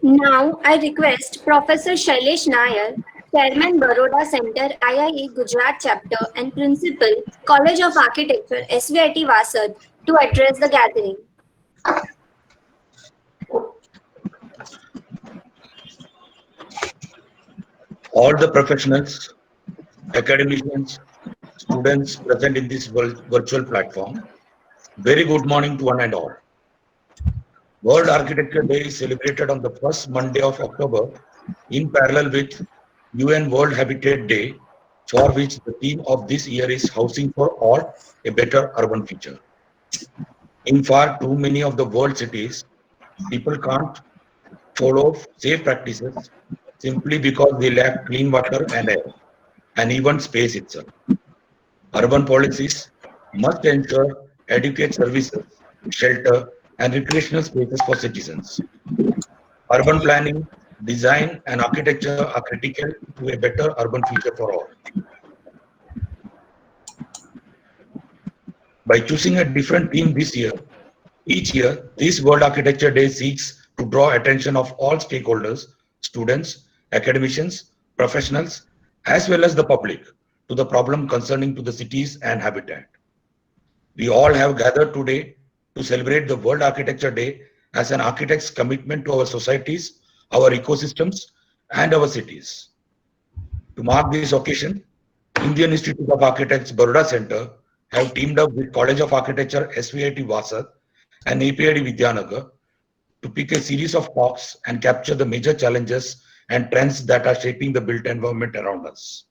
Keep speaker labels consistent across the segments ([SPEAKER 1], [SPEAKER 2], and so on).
[SPEAKER 1] Now I request Professor Shailesh Nair, Chairman Baroda Center IIE Gujarat Chapter and Principal College of Architecture SVIT Vasad to address the gathering.
[SPEAKER 2] All the professionals, academicians, students present in this virtual platform, very good morning to one and all. World Architecture Day is celebrated on the first Monday of October in parallel with UN World Habitat Day, for which the theme of this year is Housing for All, a Better Urban Future. In far too many of the world cities, people can't follow safe practices simply because they lack clean water and air, and even space itself. Urban policies must ensure adequate services, shelter, and recreational spaces for citizens. Urban planning, design, and architecture are critical to a better urban future for all. By choosing a different theme this year, each year, this World Architecture Day seeks to draw attention of all stakeholders, students, academicians, professionals, as well as the public, to the problem concerning to the cities and habitat. We all have gathered today to celebrate the World Architecture Day as an architect's commitment to our societies, our ecosystems, and our cities. To mark this occasion, Indian Institute of Architects Baroda Center have teamed up with College of Architecture SVIT Vasad and APIED-Arvindbhai to pick a series of talks and capture the major challenges and trends that are shaping the built environment around us.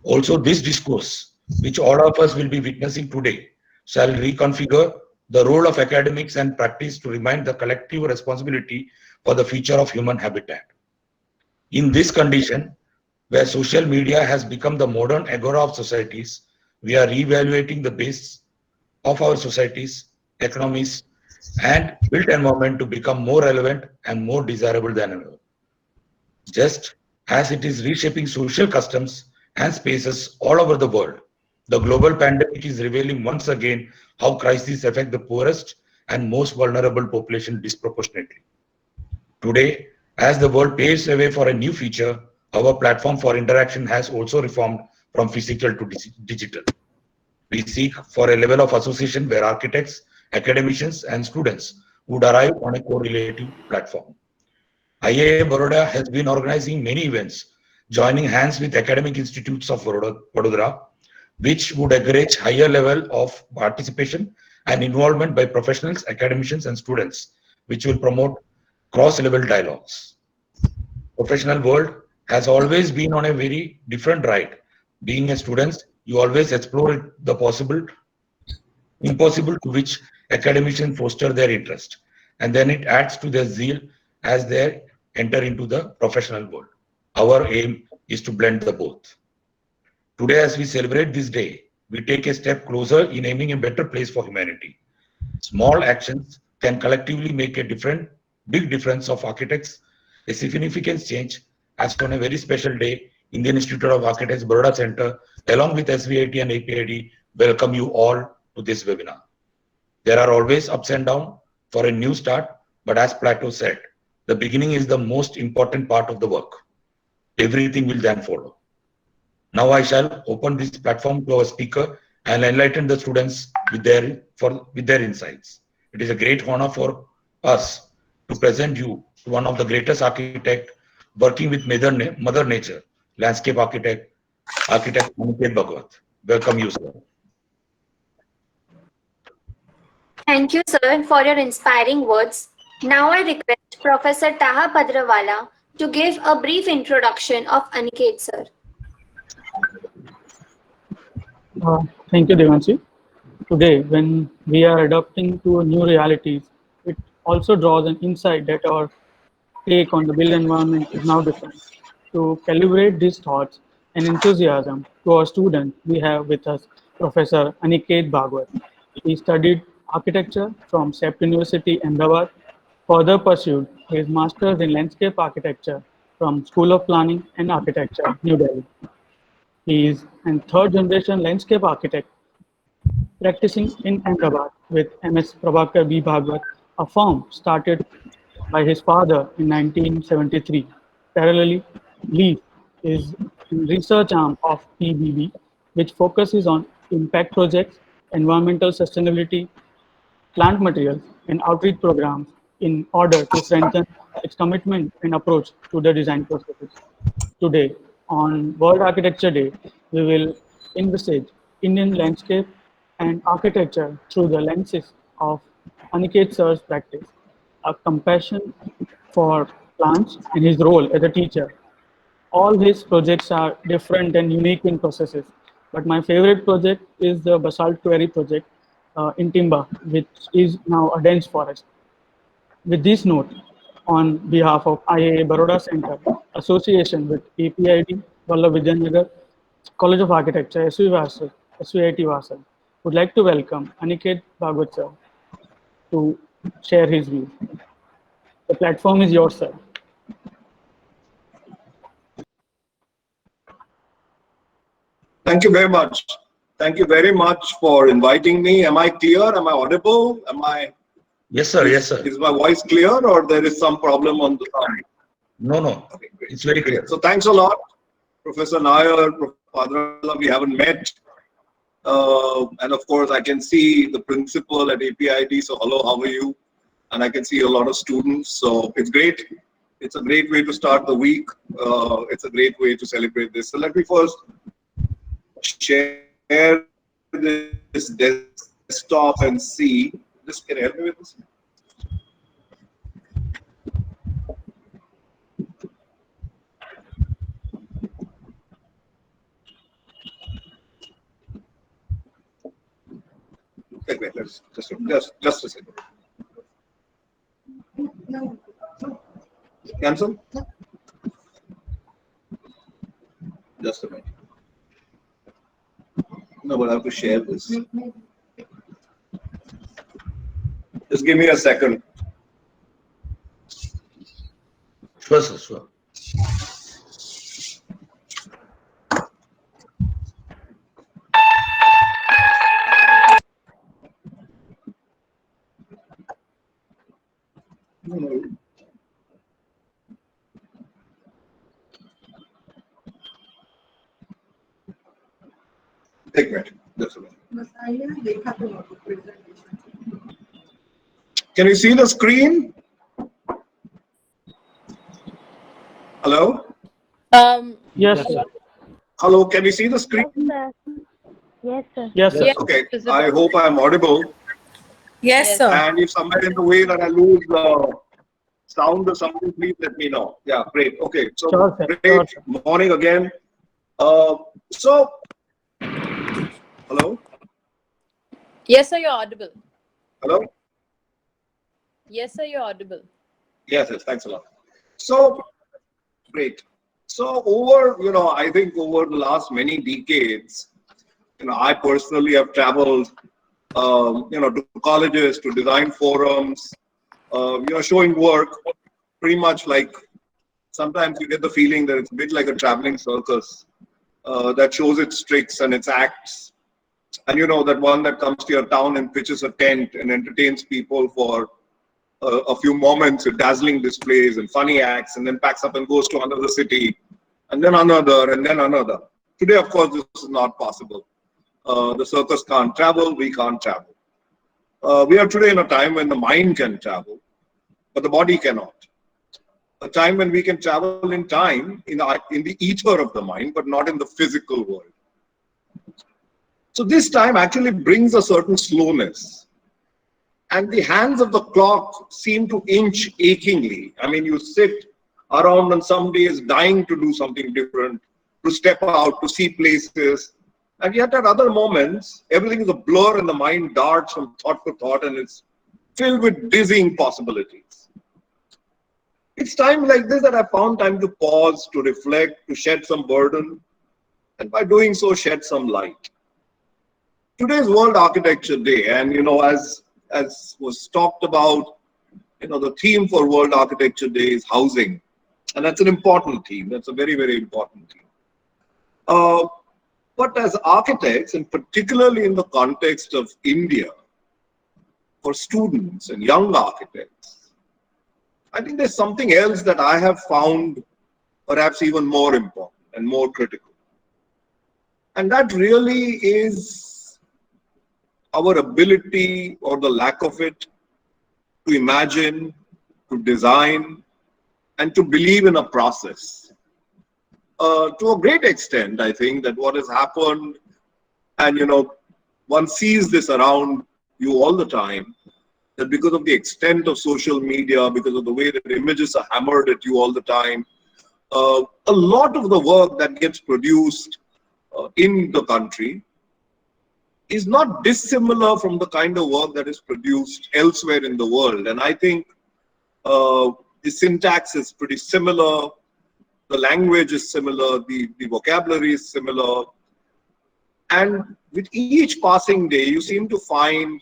[SPEAKER 2] Also, this discourse, which all of us will be witnessing today, shall reconfigure the role of academics and practice to remind the collective responsibility for the future of human habitat. In this condition, where social media has become the modern agora of societies, we are reevaluating the base of our societies, economies, and built environment to become more relevant and more desirable than ever. Just as it is reshaping social customs and spaces all over the world, the global pandemic is revealing once again how crises affect the poorest and most vulnerable population disproportionately. Today, as the world paves the way for a new future, our platform for interaction has also reformed from physical to digital. We seek for a level of association where architects, academicians, and students would arrive on a correlative platform. IIA Baroda has been organizing many events, joining hands with academic institutes of Vadodara, which would encourage higher level of participation and involvement by professionals, academicians, and students, which will promote cross-level dialogues. Professional world has always been on a very different ride. Being a student, you always explore the possible, impossible to which academicians foster their interest, and then it adds to their zeal as they enter into the professional world. Our aim is to blend the both. Today, as we celebrate this day, we take a step closer in aiming a better place for humanity. Small actions can collectively make a big difference of architects, a significant change. As on a very special day, Indian Institute of Architects Baroda Center, along with SVIT and APID, welcome you all to this webinar. There are always ups and downs for a new start, but as Plato said, the beginning is the most important part of the work. Everything will then follow. Now I shall open this platform to our speaker and enlighten the students with their insights. It is a great honor for us to present you to one of the greatest architects working with Mother Nature, landscape architect Aniket Bhagwat. Welcome you, sir.
[SPEAKER 1] Thank you, sir, for your inspiring words. Now I request Professor Taha Padrawala to give a brief introduction of Aniket, sir.
[SPEAKER 3] Thank you, Devanshi. Today, when we are adapting to new realities, it also draws an insight that our take on the built environment is now different. To calibrate these thoughts and enthusiasm to our student, we have with us Professor Aniket Bhagwat. He studied architecture from SEPT University, Ahmedabad, further pursued his master's in landscape architecture from School of Planning and Architecture, New Delhi. He is a third generation landscape architect practicing in Ahmedabad with MS Prabhakar B. Bhagwat, a firm started by his father in 1973. Parallelly, LEAF is a research arm of PBB, which focuses on impact projects, environmental sustainability, plant materials, and outreach programs in order to strengthen its commitment and approach to the design processes. Today, on World Architecture Day, we will envisage Indian landscape and architecture through the lenses of Aniket Sir's practice, a compassion for plants, and his role as a teacher. All his projects are different and unique in processes, but my favorite project is the basalt quarry project in Timba, which is now a dense forest. With this note, on behalf of IAA Baroda Center, association with APID, Vidyanagar, College of Architecture, SVIT Vasad, would like to welcome Aniket Bhagwat sir to share his views. The platform is yours, sir.
[SPEAKER 4] Thank you very much. Thank you very much for inviting me. Am I clear? Am I audible?
[SPEAKER 2] Yes, sir. Yes, sir.
[SPEAKER 4] Is my voice clear or there is some problem on the sound?
[SPEAKER 2] No.
[SPEAKER 4] Okay, great.
[SPEAKER 2] It's very clear.
[SPEAKER 4] So thanks a lot, Professor Nair, Professor. We haven't met. And of course, I can see the principal at APID. So hello, how are you? And I can see a lot of students. So it's great. It's a great way to start the week. It's a great way to celebrate this. So let me first share this desktop and see. Just can you help me with this? Wait, let's just a second. Cancel? Just a minute. No, but I have to share this. Just give me a second.
[SPEAKER 2] Sure, sir. Sure.
[SPEAKER 4] Take a minute. Just a minute. Can you see the screen? Hello?
[SPEAKER 3] Yes, sir.
[SPEAKER 4] Hello, can you see the screen?
[SPEAKER 5] Yes, sir.
[SPEAKER 3] Yes, sir.
[SPEAKER 4] Okay, I hope I am audible.
[SPEAKER 5] Yes, sir.
[SPEAKER 4] And if somewhere in the way that I lose sound or something, please let me know. Yeah, great. Okay, so
[SPEAKER 3] Sure, sir.
[SPEAKER 4] great
[SPEAKER 3] Sure, sir.
[SPEAKER 4] morning again. So, hello?
[SPEAKER 5] Yes, sir, you're audible.
[SPEAKER 4] Hello?
[SPEAKER 5] Yes, sir, you're audible.
[SPEAKER 4] Yes, thanks a lot. So, great. So I think over the last many decades, I personally have traveled, to colleges, to design forums, showing work, pretty much like, sometimes you get the feeling that it's a bit like a traveling circus that shows its tricks and its acts. And that one that comes to your town and pitches a tent and entertains people for a few moments with dazzling displays and funny acts, and then packs up and goes to another city, and then another, and then another. Today, of course, this is not possible. The circus can't travel, we can't travel. We are today in a time when the mind can travel, but the body cannot. A time when we can travel in time, in the ether of the mind, but not in the physical world. So this time actually brings a certain slowness. And the hands of the clock seem to inch achingly. I mean, you sit around on some days dying to do something different, to step out, to see places. And yet at other moments, everything is a blur and the mind darts from thought to thought and it's filled with dizzying possibilities. It's time like this that I found time to pause, to reflect, to shed some burden, and by doing so, shed some light. Today's World Architecture Day, and as was talked about, the theme for World Architecture Day is housing. And that's an important theme. That's a very, very important theme. But as architects, and particularly in the context of India, for students and young architects, I think there's something else that I have found perhaps even more important and more critical. And that really is our ability, or the lack of it, to imagine, to design, and to believe in a process. To a great extent, I think that what has happened, and one sees this around you all the time, that because of the extent of social media, because of the way that images are hammered at you all the time, a lot of the work that gets produced in the country is not dissimilar from the kind of work that is produced elsewhere in the world. And I think the syntax is pretty similar, the language is similar, the vocabulary is similar. And with each passing day, you seem to find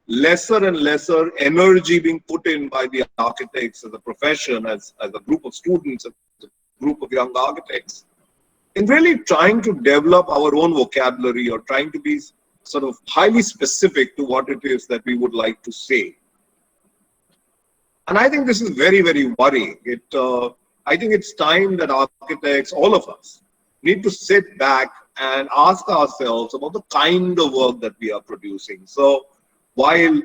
[SPEAKER 4] lesser and lesser energy being put in by the architects as a profession, as a group of students, as a group of young architects, in really trying to develop our own vocabulary, or trying to be sort of highly specific to what it is that we would like to say. And I think this is very, very worrying. I think it's time that architects, all of us, need to sit back and ask ourselves about the kind of work that we are producing. So while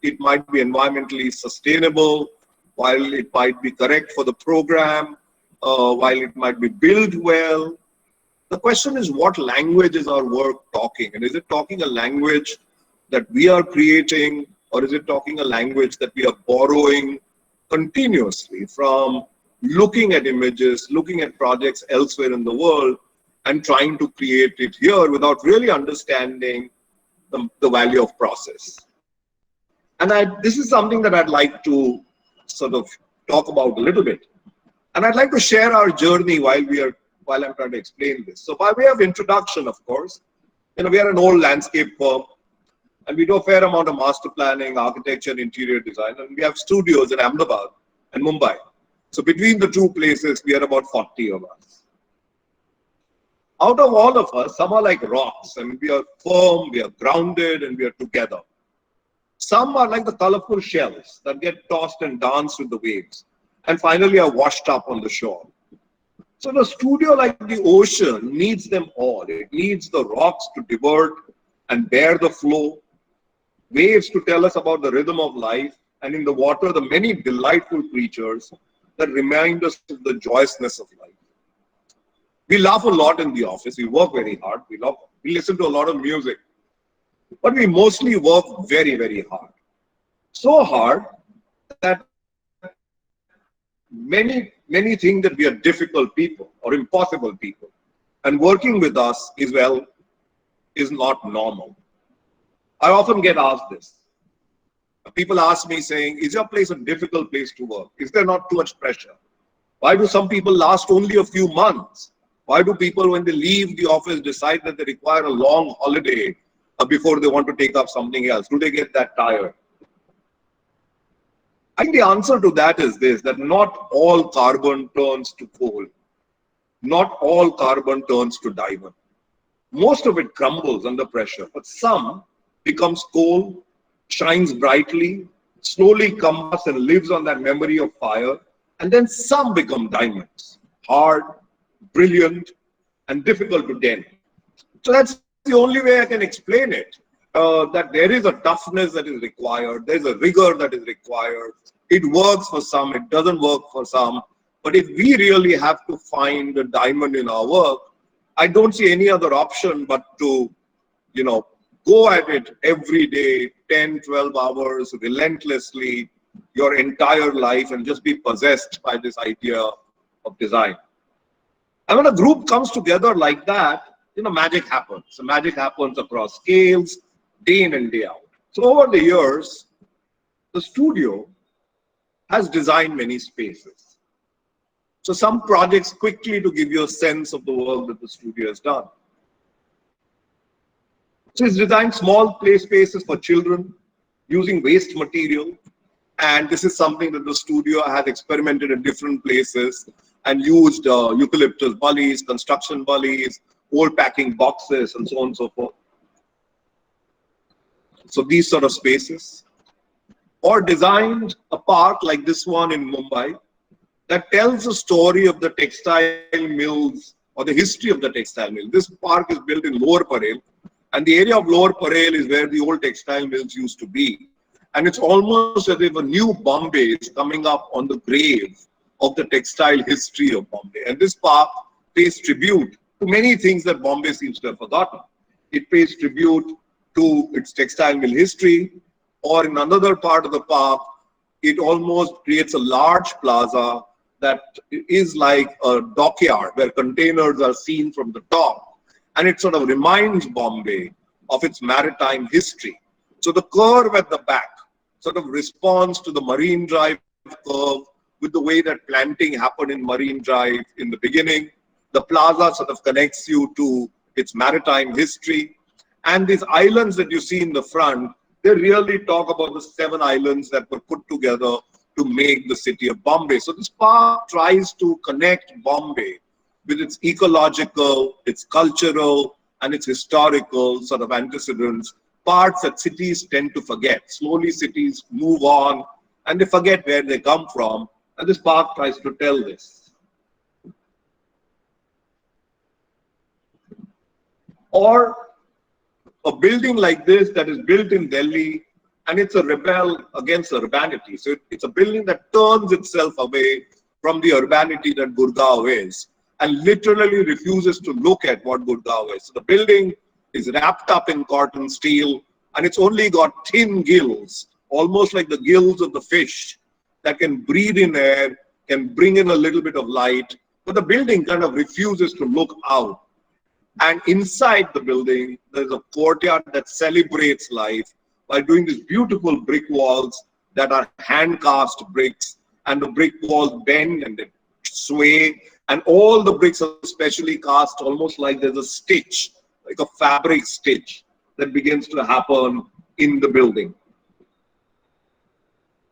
[SPEAKER 4] it might be environmentally sustainable, while it might be correct for the program, while it might be built well, the question is, what language is our work talking? And is it talking a language that we are creating, or is it talking a language that we are borrowing continuously from looking at images, looking at projects elsewhere in the world, and trying to create it here without really understanding the value of process? And this is something that I'd like to sort of talk about a little bit. And I'd like to share our journey while I'm trying to explain this. So by way of introduction, of course, we are an old landscape firm, and we do a fair amount of master planning, architecture, and interior design. And we have studios in Ahmedabad and Mumbai. So between the two places, we are about 40 of us. Out of all of us, some are like rocks. I mean, we are firm, we are grounded, and we are together. Some are like the colorful shells that get tossed and danced with the waves, and finally are washed up on the shore. So the studio, like the ocean, needs them all. It needs the rocks to divert and bear the flow, waves to tell us about the rhythm of life, and in the water, the many delightful creatures that remind us of the joyousness of life. We laugh a lot in the office. We work very hard. We listen to a lot of music. But we mostly work very, very hard. So hard that many think that we are difficult people or impossible people. And working with us is not normal. I often get asked this. People ask me saying, is your place a difficult place to work? Is there not too much pressure? Why do some people last only a few months? Why do people, when they leave the office, decide that they require a long holiday before they want to take up something else? Do they get that tired? I think the answer to that is this, that not all carbon turns to coal. Not all carbon turns to diamond. Most of it crumbles under pressure, but some becomes coal, shines brightly, slowly combusts and lives on that memory of fire, and then some become diamonds, hard, brilliant, and difficult to dent. So that's the only way I can explain it, that there is a toughness that is required, there's a rigor that is required. It works for some, it doesn't work for some. But if we really have to find a diamond in our work, I don't see any other option but to, go at it every day, 10, 12 hours, relentlessly, your entire life, and just be possessed by this idea of design. And when a group comes together like that, magic happens. So magic happens across scales, day in and day out. So over the years, the studio has designed many spaces. So some projects, quickly to give you a sense of the work that the studio has done. So it's designed small play spaces for children using waste material. And this is something that the studio has experimented in different places and used eucalyptus bullies, construction bullies, old packing boxes, and so on and so forth. So these sort of spaces. or designed a park like this one in Mumbai that tells the story of the textile mills or the history of the textile mill. This park is built in Lower Parel, and the area of Lower Parel is where the old textile mills used to be. And it's almost as if a new Bombay is coming up on the grave of the textile history of Bombay. And this park pays tribute to many things that Bombay seems to have forgotten. It pays tribute to its textile mill history, or in another part of the park, it almost creates a large plaza that is like a dockyard where containers are seen from the top. And it sort of reminds Bombay of its maritime history. So the curve at the back sort of responds to the Marine Drive curve with the way that planting happened in Marine Drive in the beginning. The plaza sort of connects you to its maritime history. And these islands that you see in the front, they really talk about the 7 islands that were put together to make the city of Bombay. So this park tries to connect Bombay with its ecological, its cultural, and its historical sort of antecedents, parts that cities tend to forget. Slowly cities move on and they forget where they come from. And this park tries to tell this. Or a building like this that is built in Delhi, and it's a rebel against urbanity. So it's a building that turns itself away from the urbanity that Gurgaon is and literally refuses to look at what Gurgaon is. So the building is wrapped up in cotton steel, and it's only got thin gills, almost like the gills of the fish, that can breathe in air, can bring in a little bit of light, but the building kind of refuses to look out. And inside the building, there's a courtyard that celebrates life by doing these beautiful brick walls that are hand-cast bricks, and the brick walls bend and they sway, and all the bricks are specially cast almost like there's a stitch, like a fabric stitch that begins to happen in the building.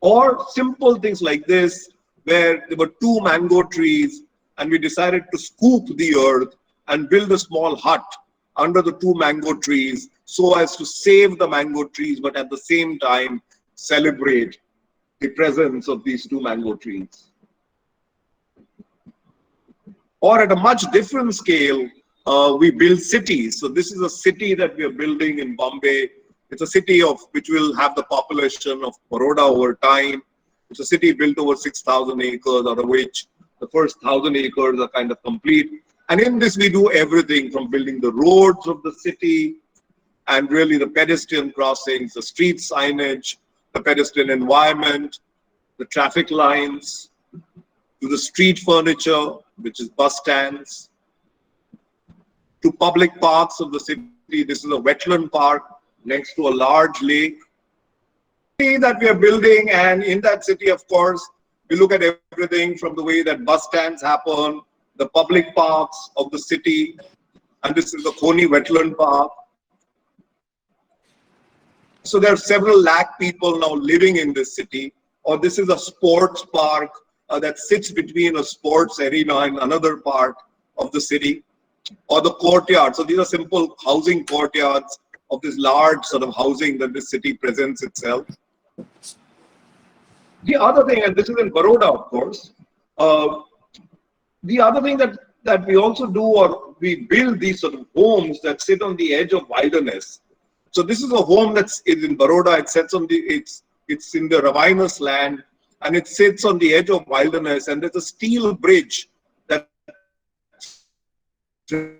[SPEAKER 4] Or simple things like this, where there were 2 mango trees and we decided to scoop the earth and build a small hut under the 2 mango trees so as to save the mango trees, but at the same time celebrate the presence of these 2 mango trees. Or at a much different scale, we build cities. So this is a city that we are building in Bombay. It's a city which will have the population of Baroda over time. It's a city built over 6,000 acres, out of which the first 1,000 acres are kind of complete. And in this, we do everything from building the roads of the city and really the pedestrian crossings, the street signage, the pedestrian environment, the traffic lines, to the street furniture, which is bus stands, to public parks of the city. This is a wetland park next to a large lake that we are building, and in that city, of course, we look at everything from the way that bus stands happen, the public parks of the city, and this is the Khoni Wetland Park. So there are several lakh people now living in this city. Or this is a sports park that sits between a sports arena and another part of the city. Or the courtyard. So these are simple housing courtyards of this large sort of housing that this city presents itself. The other thing, and this is in Baroda, of course, the other thing that we also do, or we build these sort of homes that sit on the edge of wilderness. So this is a home that's in Baroda. It sits on it's in the Ravinus land, and it sits on the edge of wilderness, and there's a steel bridge that through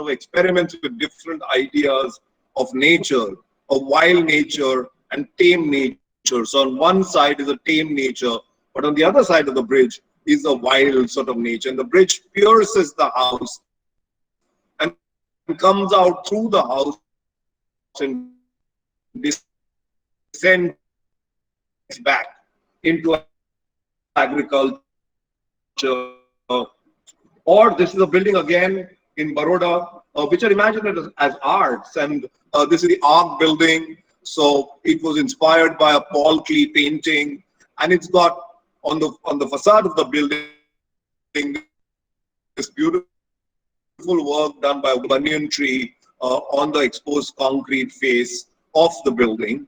[SPEAKER 4] experiments with different ideas of nature, of wild nature and tame nature. So on one side is a tame nature, but on the other side of the bridge is a wild sort of nature. And the bridge pierces the house and comes out through the house and descends back into agriculture. Or this is a building again in Baroda, which are imagined as arts. And this is the Arc building. So it was inspired by a Paul Klee painting. And it's got on the facade of the building this beautiful work done by a banyan tree on the exposed concrete face of the building.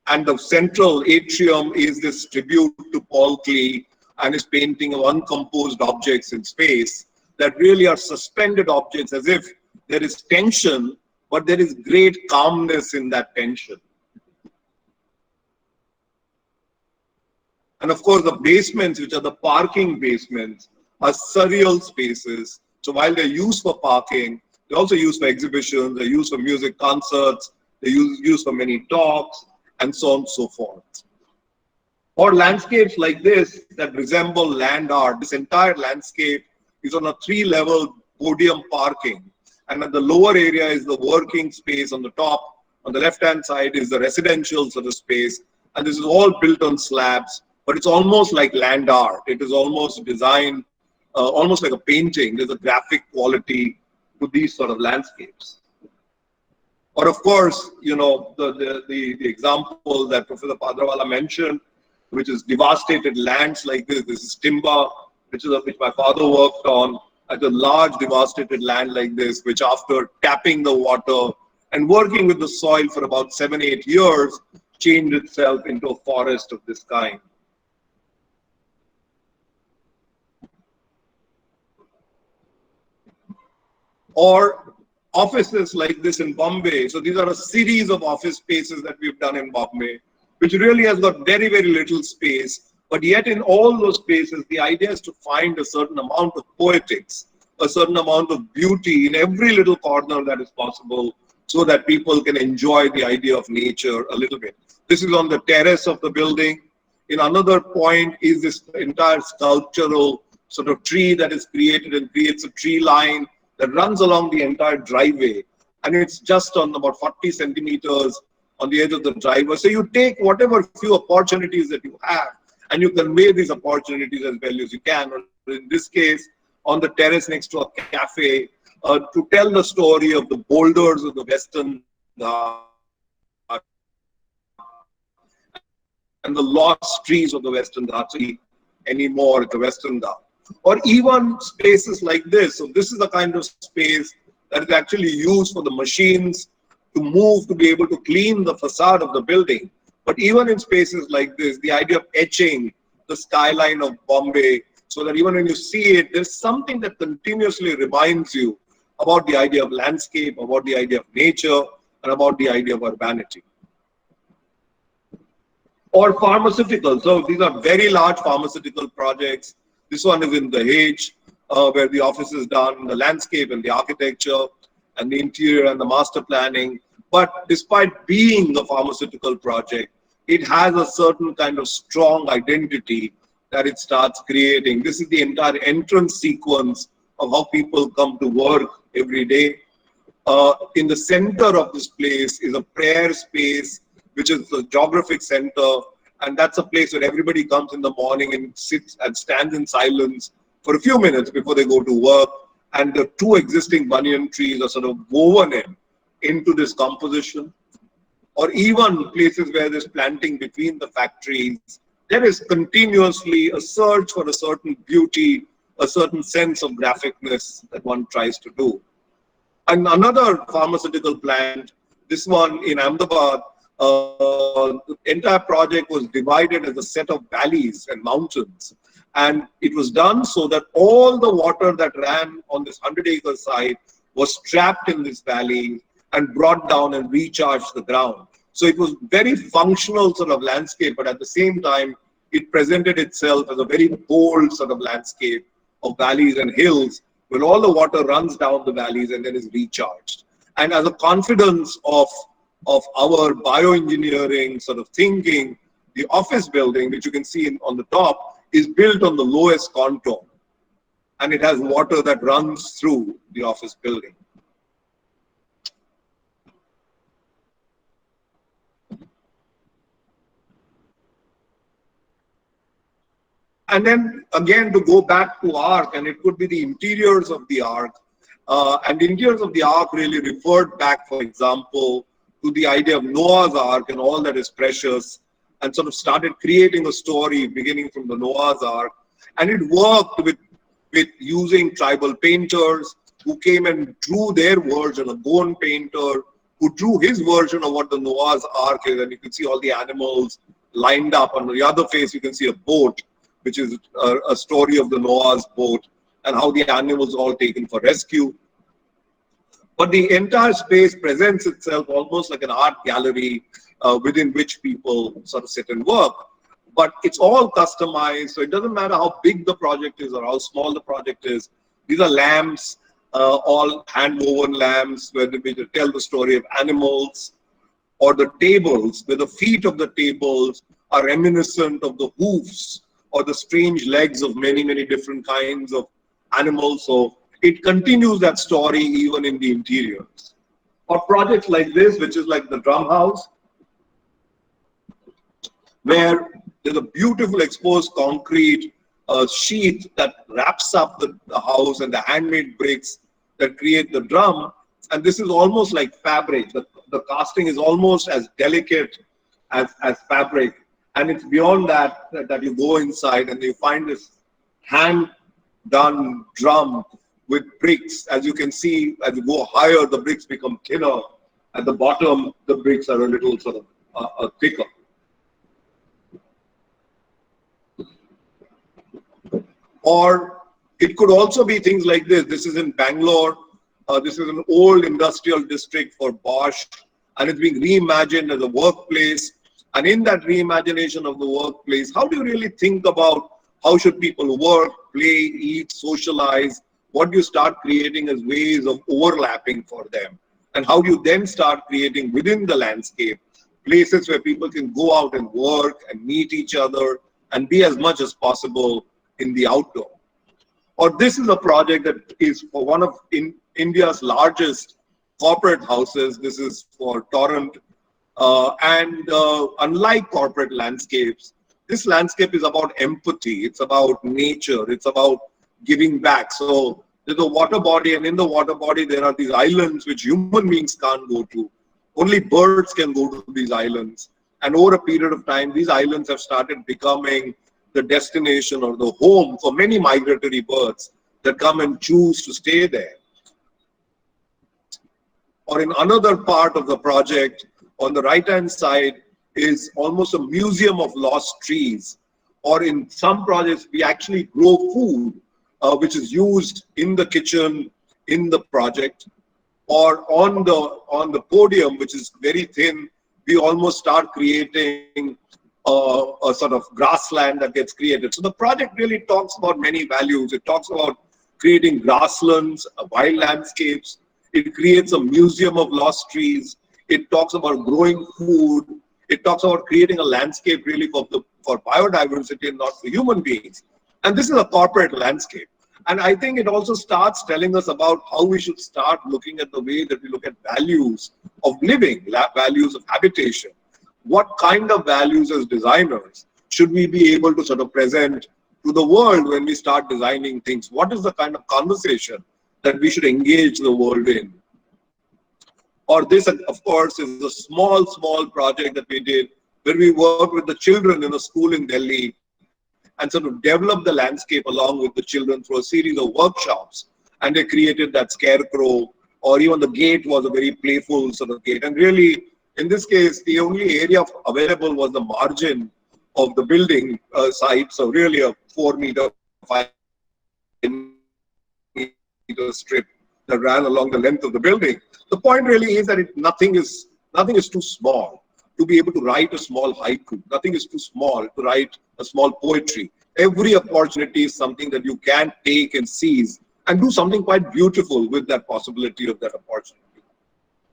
[SPEAKER 4] And the central atrium is this tribute to Paul Klee and his painting of uncomposed objects in space that really are suspended objects, as if there is tension, but there is great calmness in that tension. And of course, the basements, which are the parking basements, are surreal spaces. So while they're used for parking, they're also used for exhibitions, they're used for music concerts, they're used for many talks, and so on and so forth. Or landscapes like this that resemble land art. This entire landscape is on a 3-level podium parking. And at the lower area is the working space on the top. On the left-hand side is the residential sort of space. And this is all built on slabs, but it's almost like land art. It is almost designed, almost like a painting. There's a graphic quality to these sort of landscapes. Or of course, you know, the example that Professor Padrawala mentioned, which is devastated lands like this. This is timber, which my father worked on, at a large devastated land like this, which after tapping the water and working with the soil for about 7-8 years, changed itself into a forest of this kind. Or offices like this in Bombay. So these are a series of office spaces that we've done in Bombay, which really has got very, very little space. But yet in all those spaces, the idea is to find a certain amount of poetics, a certain amount of beauty in every little corner that is possible, so that people can enjoy the idea of nature a little bit. This is on the terrace of the building. In another point is this entire sculptural sort of tree that is created and creates a tree line that runs along the entire driveway. And it's just on about 40 centimeters on the edge of the driveway. So you take whatever few opportunities that you have and you convey these opportunities as well as you can. Or in this case, on the terrace next to a cafe, to tell the story of the boulders of the Western Ghat and the lost trees of the Western Ghats anymore at the Western Ghat. Or even spaces like this. So this is the kind of space that is actually used for the machines to move, to be able to clean the facade of the building. But even in spaces like this, the idea of etching the skyline of Bombay, so that even when you see it, there's something that continuously reminds you about the idea of landscape, about the idea of nature, and about the idea of urbanity. Or pharmaceutical. So these are very large pharmaceutical projects. This one is in Dahej, where the office is done, the landscape and the architecture and the interior and the master planning. But despite being a pharmaceutical project, it has a certain kind of strong identity that it starts creating. This is the entire entrance sequence of how people come to work every day. In the center of this place is a prayer space, which is the Geographic Center. And that's a place where everybody comes in the morning and sits and stands in silence for a few minutes before they go to work. And the 2 existing banyan trees are sort of woven into this composition. Or even places where there's planting between the factories, there is continuously a search for a certain beauty, a certain sense of graphicness that one tries to do. And another pharmaceutical plant, this one in Ahmedabad, the entire project was divided as a set of valleys and mountains. And it was done so that all the water that ran on this 100-acre site was trapped in this valley and brought down and recharged the ground. So it was very functional sort of landscape, but at the same time, it presented itself as a very bold sort of landscape of valleys and hills, where all the water runs down the valleys and then is recharged. And as a confidence of our bioengineering sort of thinking, the office building, which you can see on the top, is built on the lowest contour. And it has water that runs through the office building. And then again, to go back to Ark, and it could be the interiors of the Ark. And the interiors of the Ark really referred back, for example, to the idea of Noah's Ark and all that is precious, and sort of started creating a story beginning from the Noah's Ark. And it worked with using tribal painters who came and drew their words, and a Goan painter who drew his version of what the Noah's Ark is, and you can see all the animals lined up. On the other face, you can see a boat, which is a story of the Noah's boat and how the animals are all taken for rescue. But the entire space presents itself almost like an art gallery within which people sort of sit and work. But it's all customized, so it doesn't matter how big the project is or how small the project is. These are lamps, all hand-woven lamps, where they tell the story of animals, or the tables, where the feet of the tables are reminiscent of the hoofs or the strange legs of many, many different kinds of animals. So it continues that story even in the interiors. Or projects like this, which is like the drum house, where there's a beautiful exposed concrete sheath that wraps up the house and the handmade bricks that create the drum. And this is almost like fabric. The casting is almost as delicate as fabric. And it's beyond that you go inside and you find this hand-done drum with bricks. As you can see, as you go higher, the bricks become thinner. At the bottom, the bricks are a little sort of thicker. Or it could also be things like this. This is in Bangalore. This is an old industrial district for Bosch, and it's being reimagined as a workplace. And in that reimagination of the workplace, how do you really think about how should people work, play, eat, socialize? What do you start creating as ways of overlapping for them? And how do you then start creating within the landscape places where people can go out and work and meet each other and be as much as possible in the outdoor? Or this is a project that is for one of India's largest corporate houses. This is for Torrent. Unlike corporate landscapes, this landscape is about empathy. It's about nature. It's about giving back. So there's a water body, and in the water body, there are these islands which human beings can't go to. Only birds can go to these islands. And over a period of time, these islands have started becoming the destination or the home for many migratory birds that come and choose to stay there. Or in another part of the project, on the right-hand side is almost a museum of lost trees. Or in some projects, we actually grow food, which is used in the kitchen, in the project. Or on the podium, which is very thin, we almost start creating a sort of grassland that gets created. So the project really talks about many values. It talks about creating grasslands, wild landscapes. It creates a museum of lost trees. It talks about growing food. It talks about creating a landscape really for biodiversity and not for human beings. And this is a corporate landscape. And I think it also starts telling us about how we should start looking at the way that we look at values of living, values of habitation. What kind of values as designers should we be able to sort of present to the world when we start designing things? What is the kind of conversation that we should engage the world in? Or this, of course, is a small project that we did where we worked with the children in a school in Delhi and sort of developed the landscape along with the children through a series of workshops. And they created that scarecrow, or even the gate was a very playful sort of gate. And really, in this case, the only area available was the margin of the building site. So really a 4 meter, 5 meter strip that ran along the length of the building. The point really is that nothing is too small to be able to write a small haiku. Nothing is too small to write a small poetry. Every opportunity is something that you can take and seize and do something quite beautiful with that possibility of that opportunity.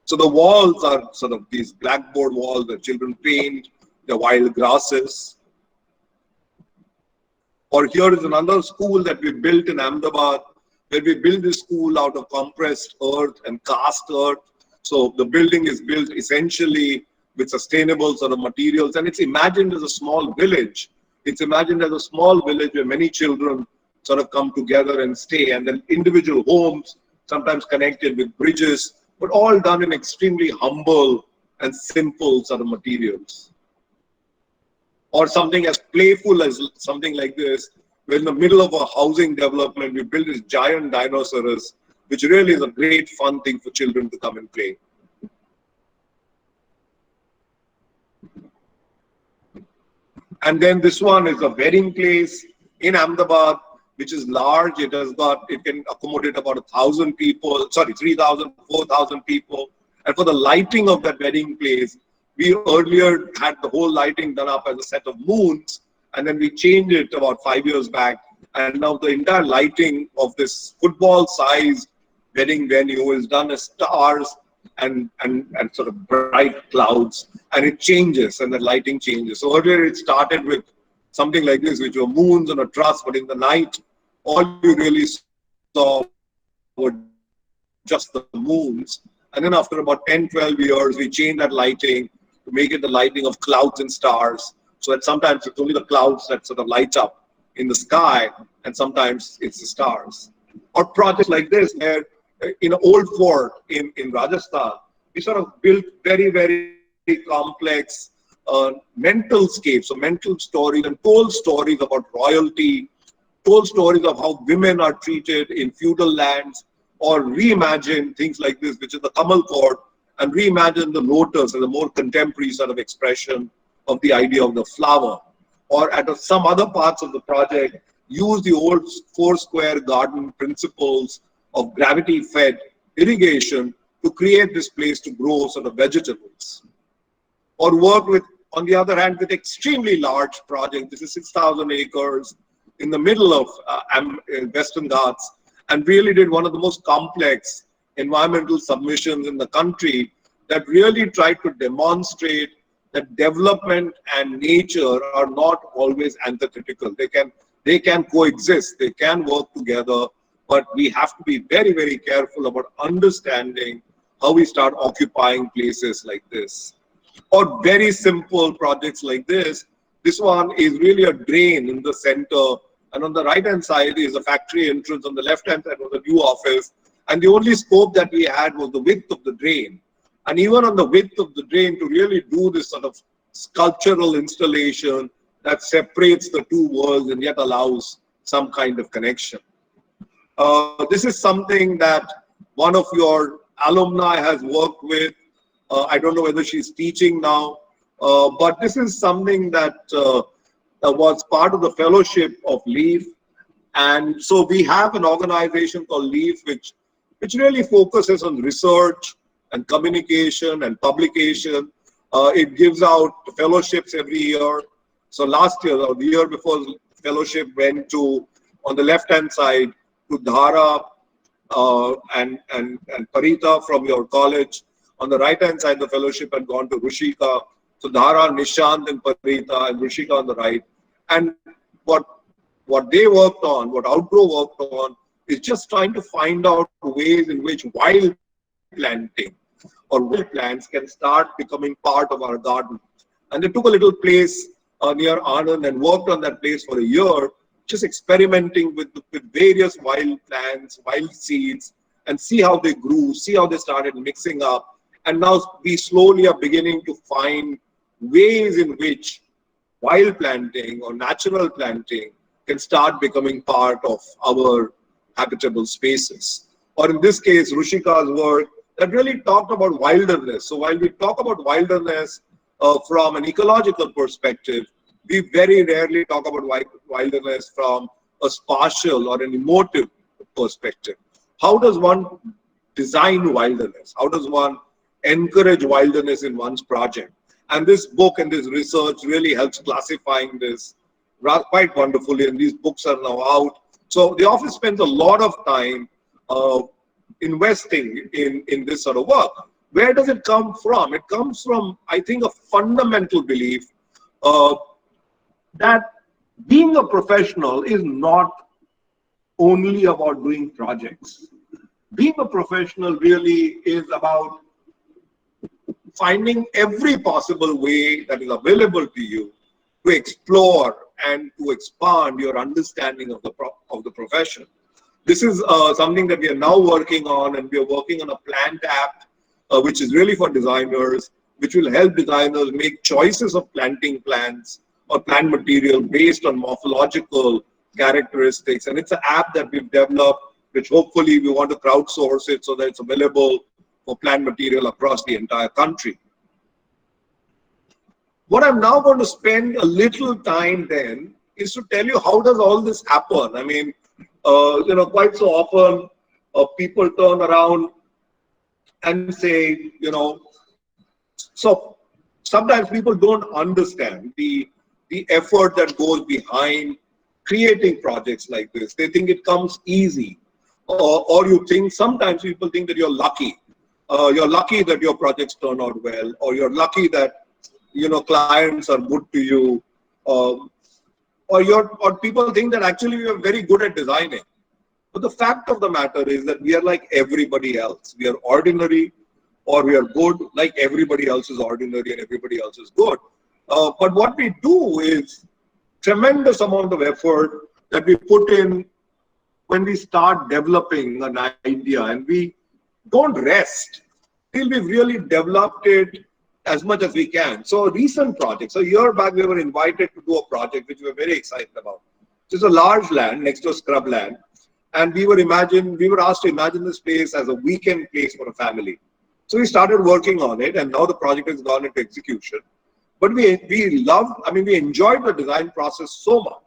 [SPEAKER 4] So the walls are sort of these blackboard walls that children paint, the wild grasses. Or here is another school that we built in Ahmedabad, where we built this school out of compressed earth and cast earth. So the building is built essentially with sustainable sort of materials, and it's imagined as a small village. It's imagined as a small village where many children sort of come together and stay, and then individual homes, sometimes connected with bridges, but all done in extremely humble and simple sort of materials. Or something as playful as something like this, where in the middle of a housing development, we built this giant dinosaurus, which really is a great fun thing for children to come and play. And then this one is a wedding place in Ahmedabad, which is large. It can accommodate about 1,000 people, sorry, 3,000, 4,000 people. And for the lighting of that wedding place, we earlier had the whole lighting done up as a set of moons, and then we changed it about 5 years back. And now the entire lighting of this football-sized wedding venue is done as stars and sort of bright clouds, and it changes, and the lighting changes. So earlier it started with something like this, which were moons on a truss, but in the night, all you really saw were just the moons. And then after about 10, 12 years, we changed that lighting to make it the lighting of clouds and stars. So that sometimes it's only the clouds that sort of light up in the sky, and sometimes it's the stars. Or projects like this, where in an old fort in Rajasthan, we sort of built very, very complex mental scapes, so mental stories, and told stories about royalty, told stories of how women are treated in feudal lands, or reimagined things like this, which is the Kamal Court, and reimagine the lotus as a more contemporary sort of expression of the idea of the flower. Or at some other parts of the project, use the old four-square garden principles of gravity-fed irrigation to create this place to grow sort of vegetables. Or work with, on the other hand, with extremely large projects. This is 6,000 acres in the middle of Western Ghats, and really did one of the most complex environmental submissions in the country that really tried to demonstrate that development and nature are not always antithetical. They can coexist, they can work together, but we have to be very, very careful about understanding how we start occupying places like this. Or very simple projects like this. This one is really a drain in the center, and on the right-hand side is a factory entrance, on the left-hand side was a new office, and the only scope that we had was the width of the drain. And even on the width of the drain, to really do this sort of sculptural installation that separates the two worlds and yet allows some kind of connection. This is something that one of your alumni has worked with. I don't know whether she's teaching now, but this is something that was part of the fellowship of LEAF. And so we have an organization called LEAF, which really focuses on research and communication and publication. It gives out fellowships every year. So last year, or the year before, fellowship went to, on the left-hand side, to Dhara and Parita from your college. On the right-hand side, the fellowship had gone to Rushika. So Dhara, Nishant, and Parita, and Rushika on the right. And what they worked on, what Outgrow worked on, is just trying to find out ways in which wild planting or wild plants can start becoming part of our garden. And they took a little place near Anand and worked on that place for a year, just experimenting with various wild plants, wild seeds, and see how they grew, see how they started mixing up. And now we slowly are beginning to find ways in which wild planting or natural planting can start becoming part of our habitable spaces. Or in this case, Rushika's work that really talked about wilderness. So while we talk about wilderness from an ecological perspective, we very rarely talk about wilderness from a spatial or an emotive perspective. How does one design wilderness? How does one encourage wilderness in one's project? And this book and this research really helps classifying this quite wonderfully, and these books are now out. So the office spends a lot of time investing in this sort of work. Where does it come from? It comes from, I think, a fundamental belief that being a professional is not only about doing projects. Being a professional really is about finding every possible way that is available to you to explore and to expand your understanding of the profession. This is something that we are now working on, and we are working on a plant app, which is really for designers, which will help designers make choices of planting plants or plant material based on morphological characteristics. And it's an app that we've developed, which hopefully we want to crowdsource it so that it's available for plant material across the entire country. What I'm now going to spend a little time then is to tell you how does all this happen. I mean, quite so often people turn around and say, so sometimes people don't understand the effort that goes behind creating projects like this. They think it comes easy, or you think sometimes people think that you're lucky. You're lucky that your projects turn out well, or you're lucky that clients are good to you, or people think that actually we are very good at designing. But the fact of the matter is that we are like everybody else. We are ordinary, or we are good, like everybody else is ordinary and everybody else is good. But what we do is tremendous amount of effort that we put in when we start developing an idea, and we don't rest till we've really developed it as much as we can. So a recent project, so a year back we were invited to do a project which we were very excited about. It's a large land next to a scrub land, and we were asked to imagine this place as a weekend place for a family. So we started working on it, and now the project has gone into execution. But we enjoyed the design process so much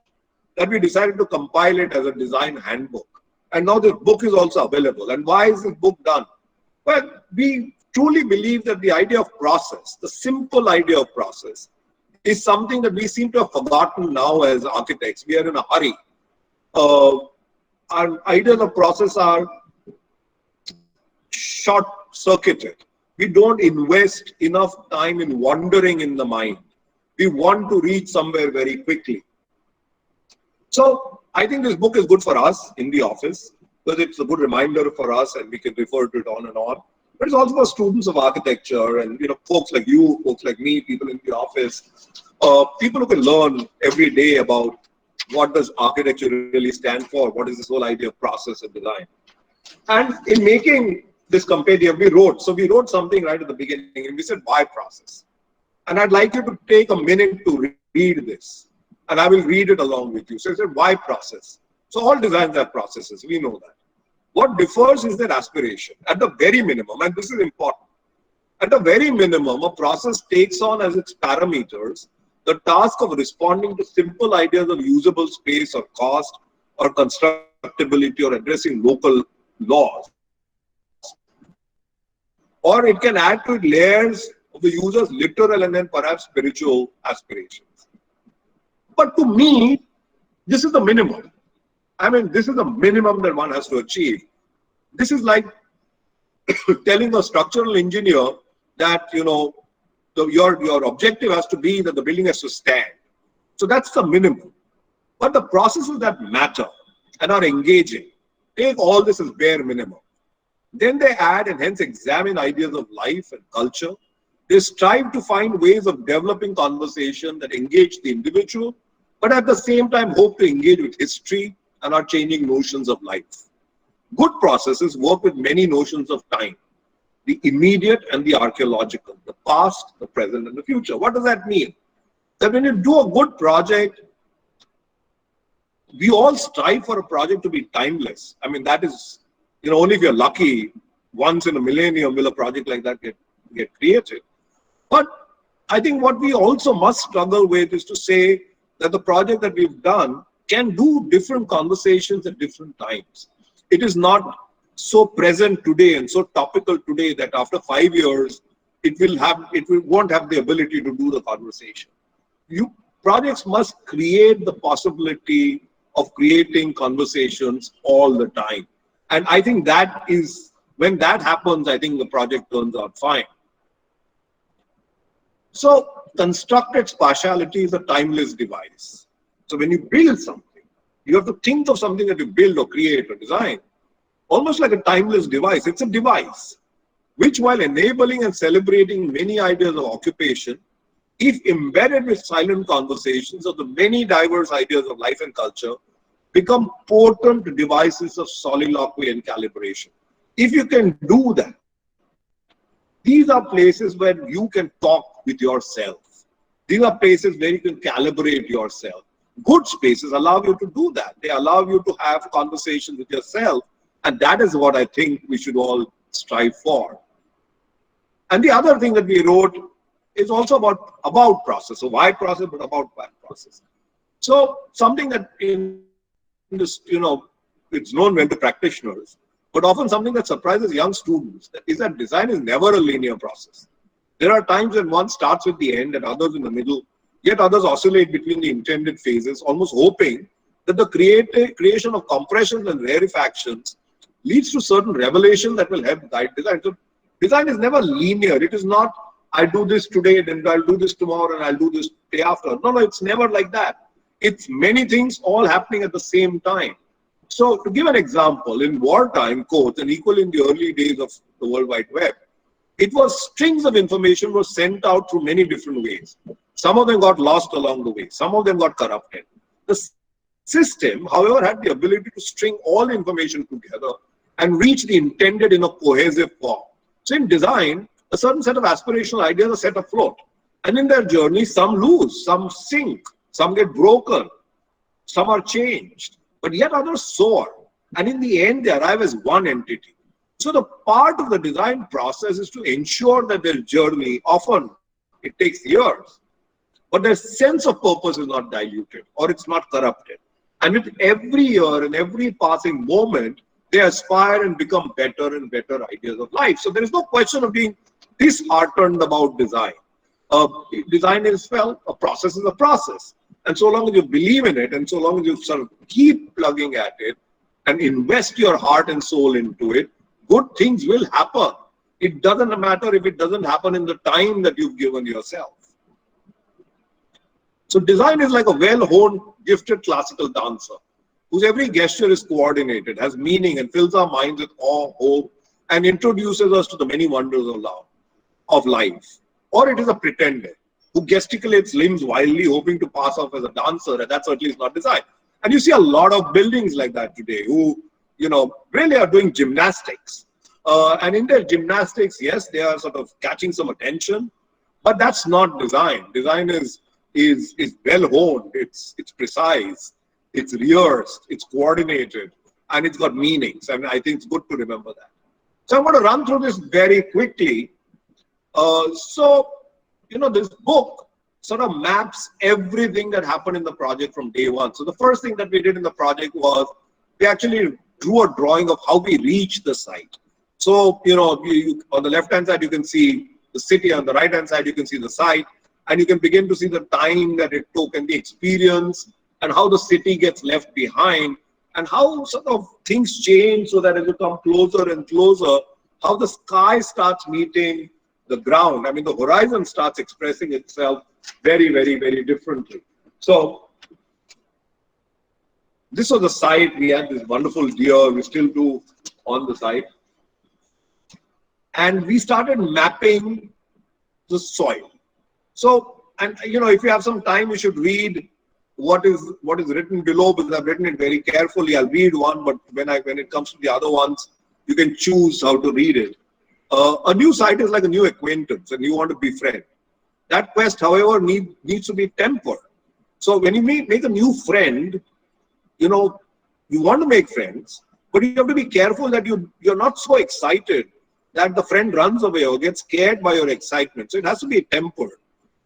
[SPEAKER 4] that we decided to compile it as a design handbook. And now this book is also available. And why is this book done? Well, we truly believe that the idea of process, the simple idea of process, is something that we seem to have forgotten now as architects. We are in a hurry. Our ideas of process are short-circuited. We don't invest enough time in wandering in the mind. We want to reach somewhere very quickly. So I think this book is good for us in the office because it's a good reminder for us and we can refer to it on and on. But it's also for students of architecture and folks like you, folks like me, people in the office, people who can learn every day about what does architecture really stand for, what is this whole idea of process and design. And in making this compendium, we wrote something right at the beginning and we said, why process? And I'd like you to take a minute to read this. And I will read it along with you. So I said, why process? So all designs have processes, we know that. What differs is their aspiration. At the very minimum, and this is important, at the very minimum, a process takes on as its parameters the task of responding to simple ideas of usable space or cost or constructability or addressing local laws. Or it can add to it layers of the user's literal and then perhaps spiritual aspirations. But to me, this is the minimum. I mean, this is the minimum that one has to achieve. This is like telling a structural engineer that, your objective has to be that the building has to stand. So that's the minimum. But the processes that matter and are engaging take all this as bare minimum. Then they add and hence examine ideas of life and culture. They strive to find ways of developing conversation that engage the individual, but at the same time hope to engage with history and our changing notions of life. Good processes work with many notions of time, the immediate and the archaeological, the past, the present, and the future. What does that mean? That when you do a good project, we all strive for a project to be timeless. I mean, that is, only if you're lucky, once in a millennium will a project like that get created. But I think what we also must struggle with is to say that the project that we've done can do different conversations at different times. It is not so present today and so topical today that after 5 years, it won't have the ability to do the conversation. Projects must create the possibility of creating conversations all the time. And I think that is, when that happens, I think the project turns out fine. So constructed spatiality is a timeless device. So when you build something, you have to think of something that you build or create or design, almost like a timeless device. It's a device, which while enabling and celebrating many ideas of occupation, if embedded with silent conversations of the many diverse ideas of life and culture, become potent devices of soliloquy and calibration. If you can do that, these are places where you can talk with yourself. These are places where you can calibrate yourself. Good spaces allow you to do that. They allow you to have conversations with yourself. And that is what I think we should all strive for. And the other thing that we wrote is also about process. So why process, but about process. So something that in this, it's known when the practitioners, but often something that surprises young students is that design is never a linear process. There are times when one starts with the end and others in the middle, yet others oscillate between the intended phases, almost hoping that the creation of compressions and rarefactions leads to certain revelation that will help guide design. So design is never linear. It is not, I do this today, then I'll do this tomorrow, and I'll do this day after. No, it's never like that. It's many things all happening at the same time. So to give an example, in wartime codes, and equally in the early days of the World Wide Web, it was strings of information were sent out through many different ways. Some of them got lost along the way. Some of them got corrupted. The system, however, had the ability to string all information together and reach the intended in a cohesive form. So in design, a certain set of aspirational ideas are set afloat. And in their journey, some lose, some sink, some get broken, some are changed, but yet others soar. And in the end, they arrive as one entity. So the part of the design process is to ensure that their journey, often it takes years, but their sense of purpose is not diluted or it's not corrupted. And with every year and every passing moment, they aspire and become better and better ideas of life. So there is no question of being disheartened about design. Design is, well, a process is a process. And so long as you believe in it and so long as you sort of keep plugging at it and invest your heart and soul into it, good things will happen. It doesn't matter if it doesn't happen in the time that you've given yourself. So design is like a well-honed, gifted classical dancer whose every gesture is coordinated, has meaning, and fills our minds with awe, hope, and introduces us to the many wonders of love, of life. Or it is a pretender who gesticulates limbs wildly, hoping to pass off as a dancer, and that certainly is not design. And you see a lot of buildings like that today who, really are doing gymnastics. And in their gymnastics, yes, they are sort of catching some attention, but that's not design. Design is well honed, it's precise, it's rehearsed, it's coordinated, and it's got meanings. And I think it's good to remember that. So I'm going to run through this very quickly. This book sort of maps everything that happened in the project from day one. So the first thing that we did in the project was we actually drew a drawing of how we reached the site. So, on the left-hand side, you can see the city. On the right-hand side, you can see the site. And you can begin to see the time that it took and the experience and how the city gets left behind and how sort of things change so that as you come closer and closer, how the sky starts meeting the ground. I mean, the horizon starts expressing itself very, very, very differently. So this was the site. We had this wonderful deer. We still do on the site. And we started mapping the soil. So, and if you have some time, you should read what is written below, because I've written it very carefully. I'll read one, but when it comes to the other ones, you can choose how to read it. A new site is like a new acquaintance, and you want to befriend. That quest, however, needs to be tempered. So when you make a new friend, you want to make friends, but you have to be careful that you're not so excited that the friend runs away or gets scared by your excitement. So it has to be tempered.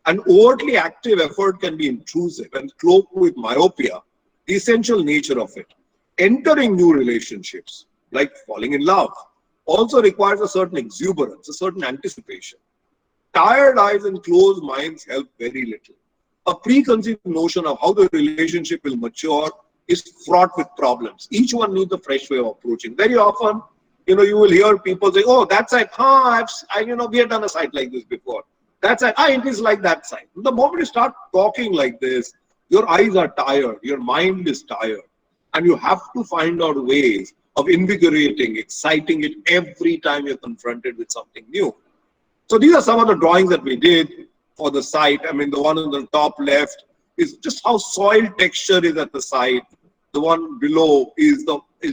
[SPEAKER 4] An overtly active effort can be intrusive and cloaked with myopia, the essential nature of it. Entering new relationships, like falling in love, also requires a certain exuberance, a certain anticipation. Tired eyes and closed minds help very little. A preconceived notion of how the relationship will mature is fraught with problems. Each one needs a fresh way of approaching. Very often, you will hear people say, "Oh, that site, we have done a site like this before. That site, it is like that site." The moment you start talking like this, your eyes are tired, your mind is tired, and you have to find out ways of invigorating, exciting it every time you're confronted with something new. So these are some of the drawings that we did for the site. I mean, the one on the top left is just how soil texture is at the site. The one below is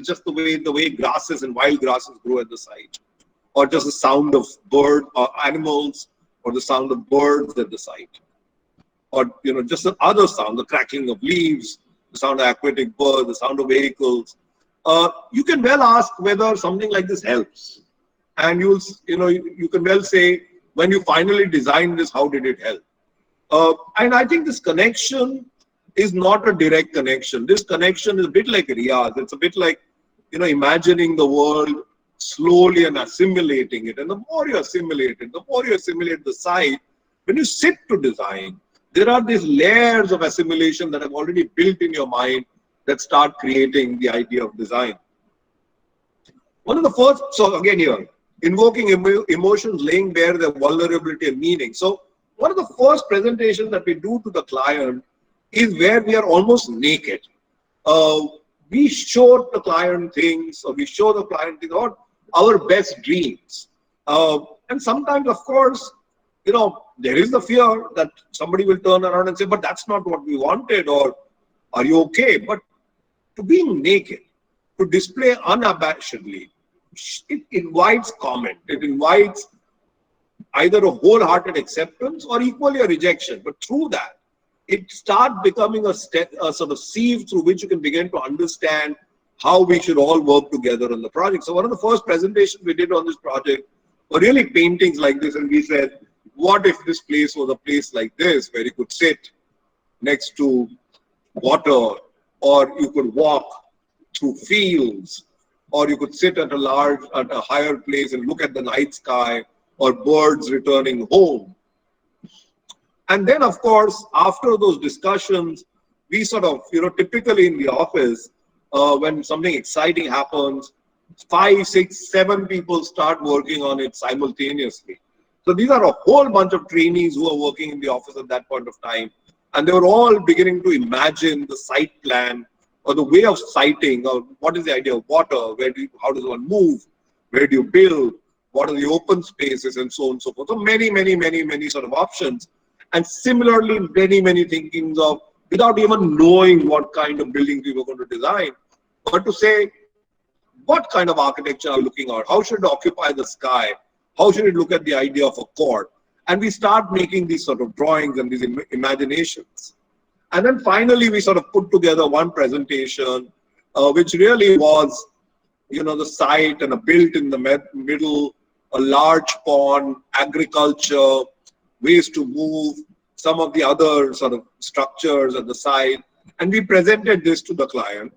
[SPEAKER 4] just the way grasses and wild grasses grow at the site, or just the sound of bird or animals, or the sound of birds at the site, or just the other sound, the crackling of leaves, the sound of aquatic birds, the sound of vehicles. You can well ask whether something like this helps, and you can well say when you finally designed this, how did it help? And I think this connection is not a direct connection. This connection is a bit like Riyaz. It's a bit like, imagining the world slowly and assimilating it. And the more you assimilate it, the more you assimilate the site, when you sit to design, there are these layers of assimilation that have already built in your mind that start creating the idea of design. One of the first, so again here, invoking emotions, laying bare their vulnerability and meaning. So one of the first presentations that we do to the client is where we are almost naked. We show the client things, or we show the client things, or our best dreams. And sometimes, of course, there is the fear that somebody will turn around and say, but that's not what we wanted, or are you okay? But to being naked, to display unabashedly, it invites comment. It invites either a wholehearted acceptance or equally a rejection. But through that, it starts becoming a sort of sieve through which you can begin to understand how we should all work together on the project. So one of the first presentations we did on this project were really paintings like this, and we said, what if this place was a place like this, where you could sit next to water, or you could walk through fields, or you could sit at a higher place and look at the night sky, or birds returning home. And then, of course, after those discussions, we sort of, typically in the office, when something exciting happens, 5, 6, 7 people start working on it simultaneously. So these are a whole bunch of trainees who are working in the office at that point of time. And they were all beginning to imagine the site plan, or the way of siting, or what is the idea of water, how does one move, where do you build, what are the open spaces, and so on and so forth. So many, many, many, many sort of options. And similarly, many, many thinkings of, without even knowing what kind of buildings we were going to design, but to say, what kind of architecture are we looking at? How should it occupy the sky? How should it look at the idea of a court? And we start making these sort of drawings and these imaginations. And then finally, we sort of put together one presentation, which really was, the site and a built in the middle, a large pond, agriculture, ways to move, some of the other sort of structures at the side. And we presented this to the client.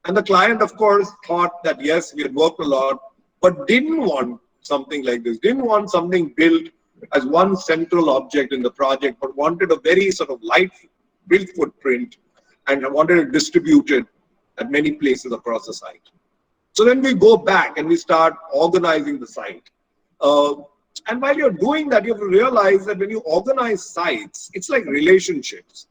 [SPEAKER 4] And the client, of course, thought that, yes, we had worked a lot, but didn't want something like this, didn't want something built as one central object in the project, but wanted a very sort of light built footprint and wanted it distributed at many places across the site. So then we go back and we start organizing the site. And while you're doing that, you have to realize that when you organize sites, it's like relationships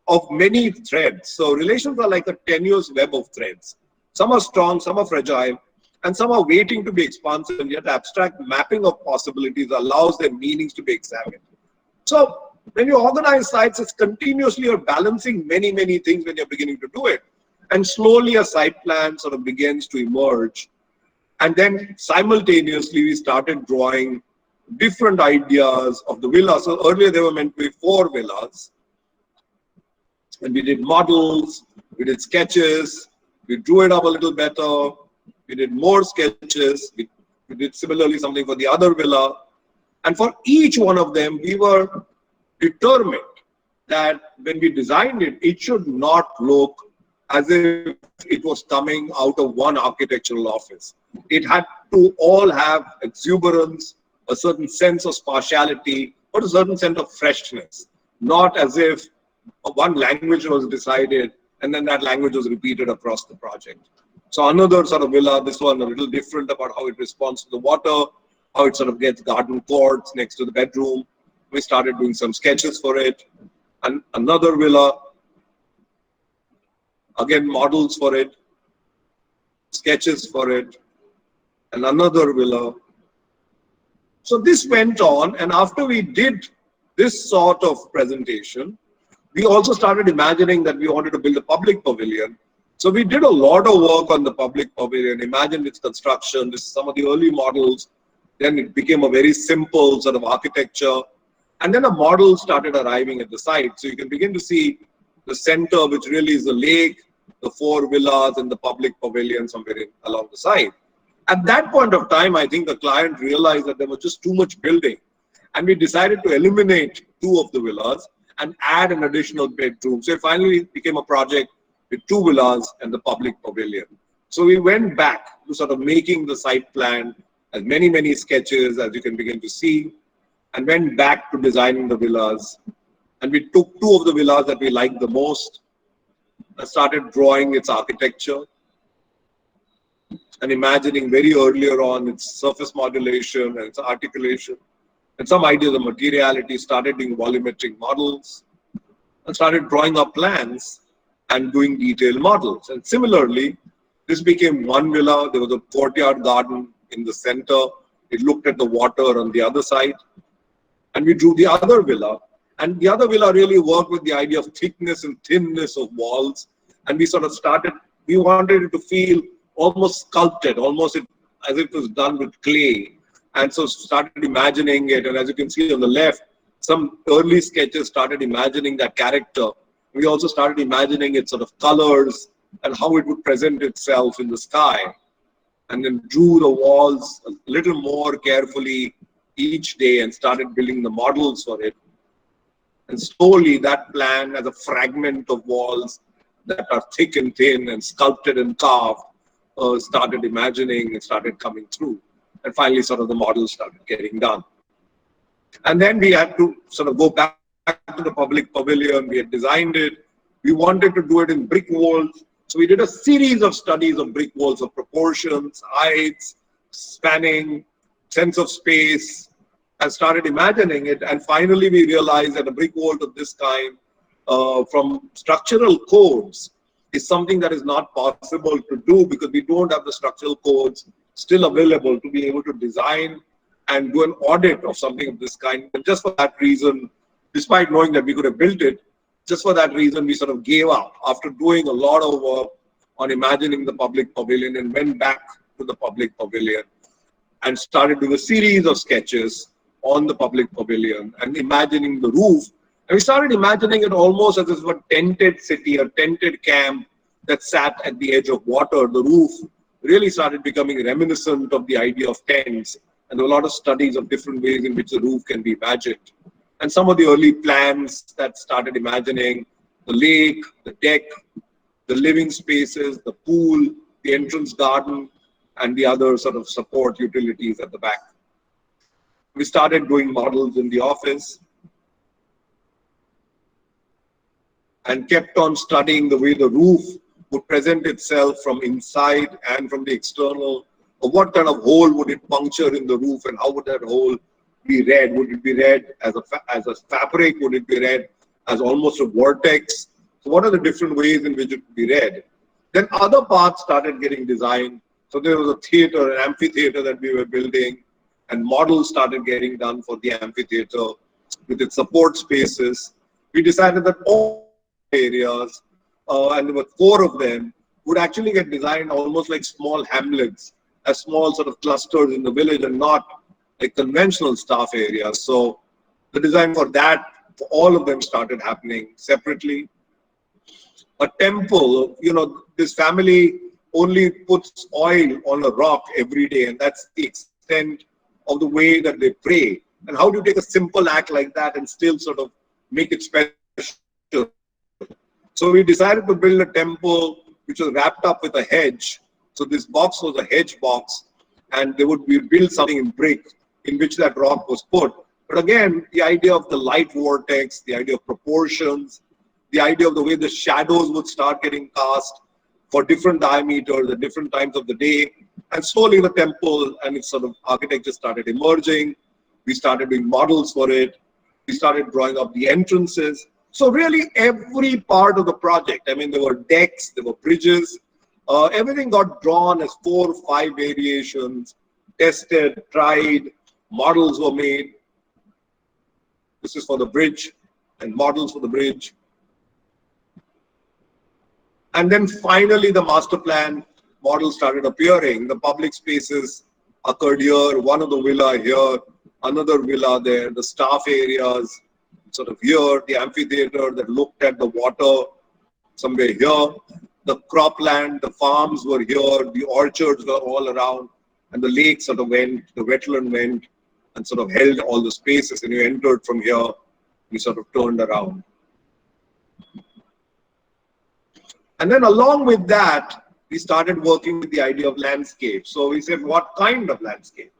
[SPEAKER 4] of many threads. So relations are like a tenuous web of threads. Some are strong, some are fragile, and some are waiting to be expansive, and yet abstract mapping of possibilities allows their meanings to be examined. So when you organize sites, it's continuously you're balancing many, many things when you're beginning to do it. And slowly a site plan sort of begins to emerge. And then simultaneously, we started drawing different ideas of the villa. So earlier they were meant to be 4 villas. And we did models, we did sketches, we drew it up a little better, we did more sketches, we did similarly something for the other villa. And for each one of them, we were determined that when we designed it, it should not look as if it was coming out of one architectural office. It had to all have exuberance, a certain sense of spartiality, but a certain sense of freshness. Not as if one language was decided and then that language was repeated across the project. So another sort of villa, this one a little different about how it responds to the water, how it sort of gets garden courts next to the bedroom. We started doing some sketches for it. And another villa, again, models for it, sketches for it, and another villa. So this went on, and after we did this sort of presentation, we also started imagining that we wanted to build a public pavilion. So we did a lot of work on the public pavilion, imagined its construction, this is some of the early models. Then it became a very simple sort of architecture. And then a model started arriving at the site. So you can begin to see the center, which really is the lake, the 4 villas, and the public pavilion somewhere along the side. At that point of time, I think the client realized that there was just too much building. And we decided to eliminate 2 of the villas and add an additional bedroom. So it finally became a project with 2 villas and the public pavilion. So we went back to sort of making the site plan as many sketches as you can begin to see, and went back to designing the villas. And we took 2 of the villas that we liked the most and started drawing its architecture and imagining very earlier on its surface modulation and its articulation and some ideas of materiality, started doing volumetric models and started drawing up plans and doing detailed models. And similarly, this became 1 villa. There was a courtyard garden in the center. It looked at the water on the other side. And we drew the other villa. And the other villa really worked with the idea of thickness and thinness of walls. And we sort of started, we wanted it to feel almost sculpted, almost as if it was done with clay. And so started imagining it. And as you can see on the left, some early sketches started imagining that character. We also started imagining its sort of colors and how it would present itself in the sky. And then drew the walls a little more carefully each day and started building the models for it. And slowly that plan as a fragment of walls that are thick and thin and sculpted and carved started imagining and started coming through. And finally sort of the models started getting done. And then we had to sort of go back to the public pavilion. We had designed it. We wanted to do it in brick walls. So we did a series of studies of brick walls of proportions, heights, spanning, sense of space, and started imagining it. And finally, we realized that a brick wall of this kind, from structural codes, is something that is not possible to do because we don't have the structural codes still available to be able to design and do an audit of something of this kind. And just for that reason, despite knowing that we could have built it, just for that reason, we sort of gave up after doing a lot of work on imagining the public pavilion and went back to the public pavilion and started doing a series of sketches on the public pavilion and imagining the roof. And we started imagining it almost as if it was a tented city, a tented camp that sat at the edge of water. The roof really started becoming reminiscent of the idea of tents. And there were a lot of studies of different ways in which the roof can be imagined. And some of the early plans that started imagining the lake, the deck, the living spaces, the pool, the entrance garden, and the other sort of support utilities at the back. We started doing models in the office and kept on studying the way the roof would present itself from inside and from the external. Or what kind of hole would it puncture in the roof and how would that hole be read? Would it be read as a fabric? Would it be read as almost a vortex? So what are the different ways in which it would be read? Then other parts started getting designed. So there was a theater, an amphitheater that we were building, and models started getting done for the amphitheater with its support spaces. We decided that all areas, and there were 4 of them, would actually get designed almost like small hamlets, as small sort of clusters in the village and not like conventional staff areas. So the design for that, for all of them started happening separately. A temple, this family only puts oil on a rock every day, and that's the extent of the way that they pray. And how do you take a simple act like that and still sort of make it special? So we decided to build a temple which was wrapped up with a hedge. So this box was a hedge box, and we build something in brick in which that rock was put. But again, the idea of the light vortex, the idea of proportions, the idea of the way the shadows would start getting cast for different diameters at different times of the day. And slowly the temple and its sort of architecture started emerging. We started doing models for it. We started drawing up the entrances. So really every part of the project, I mean, there were decks, there were bridges, everything got drawn as 4 or 5 variations, tested, tried, models were made. This is for the bridge and models for the bridge. And then finally the master plan models started appearing. The public spaces occurred here, one of the villa here, another villa there, the staff areas sort of here, the amphitheater that looked at the water somewhere here, the cropland, the farms were here, the orchards were all around, and the lake sort of went, the wetland went, and sort of held all the spaces, and you entered from here, you sort of turned around. And then along with that, we started working with the idea of landscape. So we said, what kind of landscape?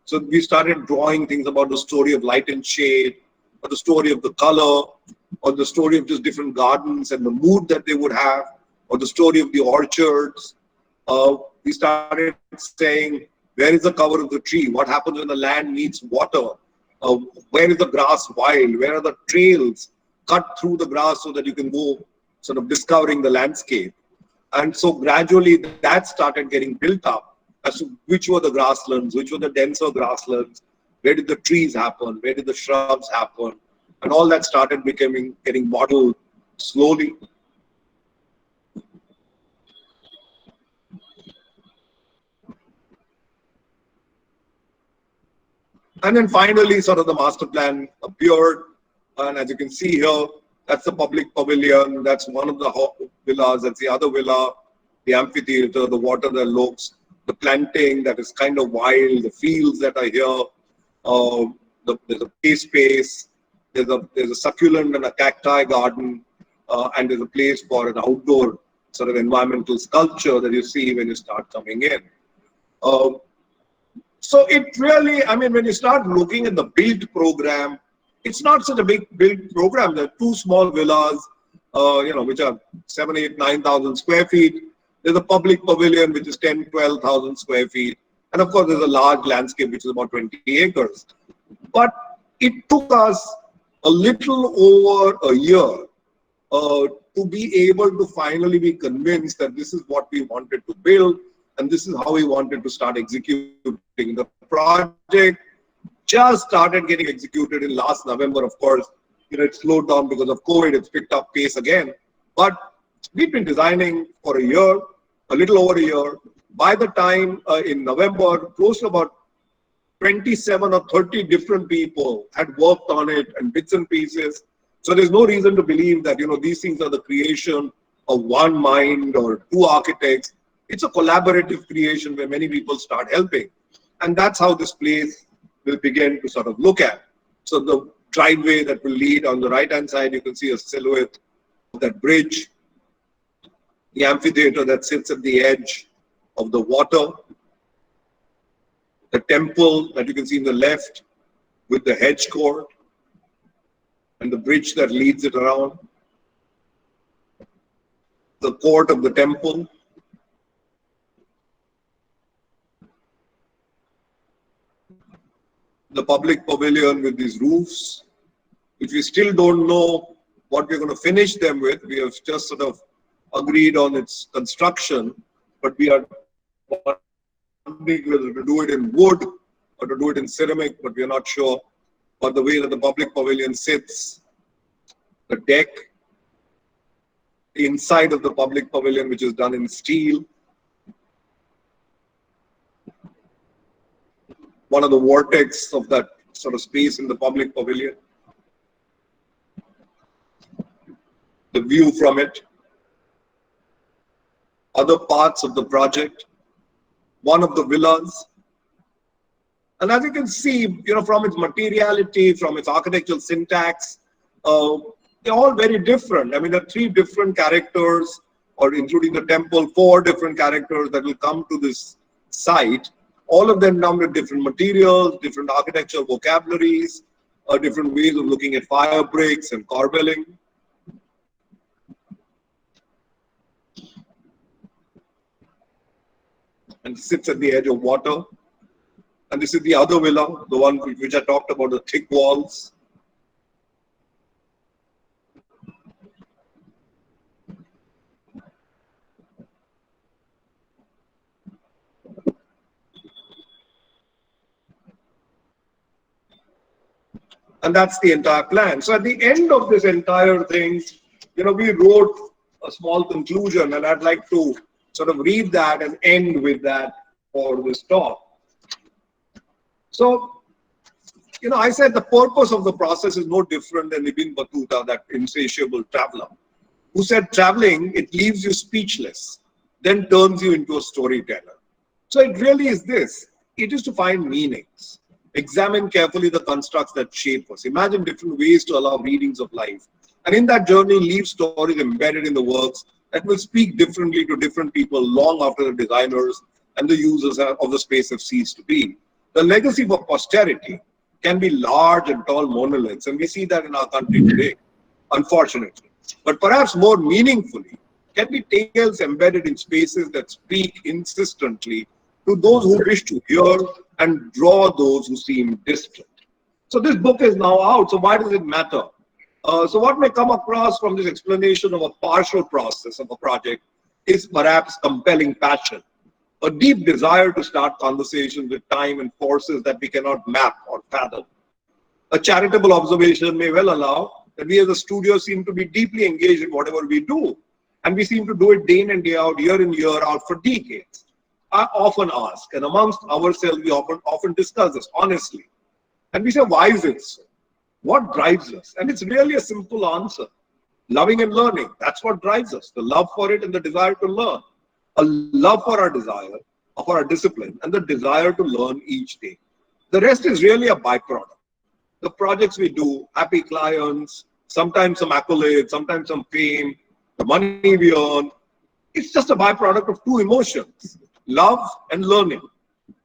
[SPEAKER 4] So we started drawing things about the story of light and shade, or the story of the color, or the story of just different gardens and the mood that they would have, or the story of the orchards. We started saying, where is the cover of the tree? What happens when the land needs water? Where is the grass wild? Where are the trails cut through the grass so that you can go sort of discovering the landscape? And so gradually that started getting built up as to which were the grasslands, which were the denser grasslands, where did the trees happen, where did the shrubs happen, and all that started getting modeled slowly. And then finally, sort of the master plan appeared, and as you can see here, that's the public pavilion, that's one of the villas, that's the other villa, the amphitheater, the water that looks, the planting that is kind of wild, the fields that are here, there's a play space, there's a succulent and a cacti garden, and there's a place for an outdoor sort of environmental sculpture that you see when you start coming in. So it really, I mean, when you start looking at the build program, it's not such a big build program. There are two small villas, which are 7, 8, 9,000 square feet. There's a public pavilion, which is 10, 12,000 square feet. And of course, there's a large landscape, which is about 20 acres. But it took us a little over a year to be able to finally be convinced that this is what we wanted to build and this is how we wanted to start executing. The project just started getting executed in last November. Of course, it slowed down because of COVID. It's picked up pace again. But we've been designing for a year, a little over a year. By the time in November, close to about 27 or 30 different people had worked on it and bits and pieces. So there's no reason to believe that, these things are the creation of one mind or two architects. It's a collaborative creation where many people start helping. And that's how this place will begin to sort of look at. So the driveway that will lead on the right-hand side, you can see a silhouette of that bridge. The amphitheater that sits at the edge of the water. The temple that you can see in the left with the hedge court and the bridge that leads it around. The court of the temple. The public pavilion with these roofs, which we still don't know what we're going to finish them with. We have just sort of agreed on its construction, but we are wondering whether to do it in wood or to do it in ceramic, but we are not sure. But the way that the public pavilion sits, the deck, the inside of the public pavilion, which is done in steel, one of the vortex of that sort of space in the public pavilion, the view from it, other parts of the project, one of the villas. And as you can see, from its materiality, from its architectural syntax, they're all very different. I mean, there are 3 different characters, or including the temple, 4 different characters that will come to this site. All of them come with different materials, different architectural vocabularies, different ways of looking at fire breaks and corbelling. And sits at the edge of water. And this is the other villa, the one which I talked about, the thick walls. And that's the entire plan. So at the end of this entire thing, we wrote a small conclusion, and I'd like to sort of read that and end with that for this talk. So, I said the purpose of the process is no different than Ibn Battuta, that insatiable traveler, who said traveling, it leaves you speechless, then turns you into a storyteller. So it really is this. It is to find meanings. Examine carefully the constructs that shape us. Imagine different ways to allow readings of life. And in that journey, leave stories embedded in the works that will speak differently to different people long after the designers and the users of the space have ceased to be. The legacy for posterity can be large and tall monoliths, and we see that in our country today, unfortunately. But perhaps more meaningfully, can be tales embedded in spaces that speak insistently to those who wish to hear and draw those who seem distant. So this book is now out, so why does it matter? So what may come across from this explanation of a partial process of a project is perhaps compelling passion, a deep desire to start conversations with time and forces that we cannot map or fathom. A charitable observation may well allow that we as a studio seem to be deeply engaged in whatever we do, and we seem to do it day in and day out, year in, year out for decades. I often ask, and amongst ourselves we often discuss this honestly, and we say, why is it so? What drives us? And it's really a simple answer. Loving and learning, that's what drives us. The love for it and the desire to learn. A love for our desire, for our discipline, and the desire to learn each day. The rest is really a byproduct. The projects we do, happy clients, sometimes some accolades, sometimes some fame, the money we earn, it's just a byproduct of two emotions, love and learning.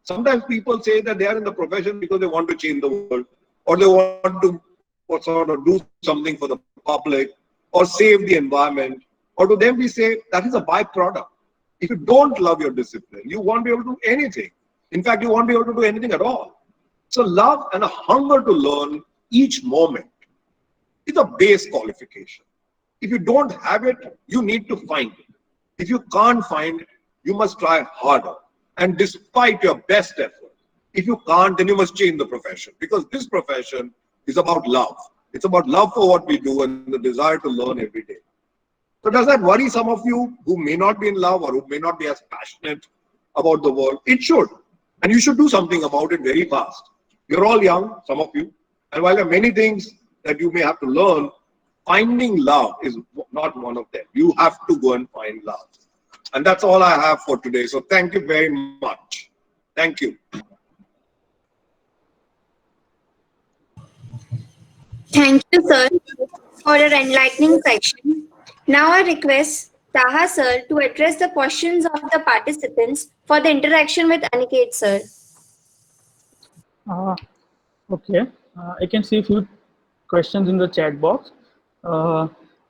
[SPEAKER 4] Sometimes people say that they are in the profession because they want to change the world, or they want to sort of do something for the public, or save the environment, or to them we say that is a byproduct. If you don't love your discipline, you won't be able to do anything. In fact, you won't be able to do anything at all. So love and a hunger to learn each moment is a base qualification. If you don't have it, you need to find it. If you can't find it, you must try harder. And despite your best effort, if you can't, then you must change the profession, because this profession is about love. It's about love for what we do and the desire to learn every day. So does that worry some of you who may not be in love or who may not be as passionate about the world? It should. And you should do something about it very fast. You're all young, some of you. And while there are many things that you may have to learn, finding love is not one of them. You have to go and find love. And that's all I have for today. So thank you very much. Thank you.
[SPEAKER 1] Thank you, sir, for your enlightening section. Now I request Taha sir to address the questions of the participants for the interaction with Aniket sir.
[SPEAKER 3] Okay, I can see a few questions in the chat box.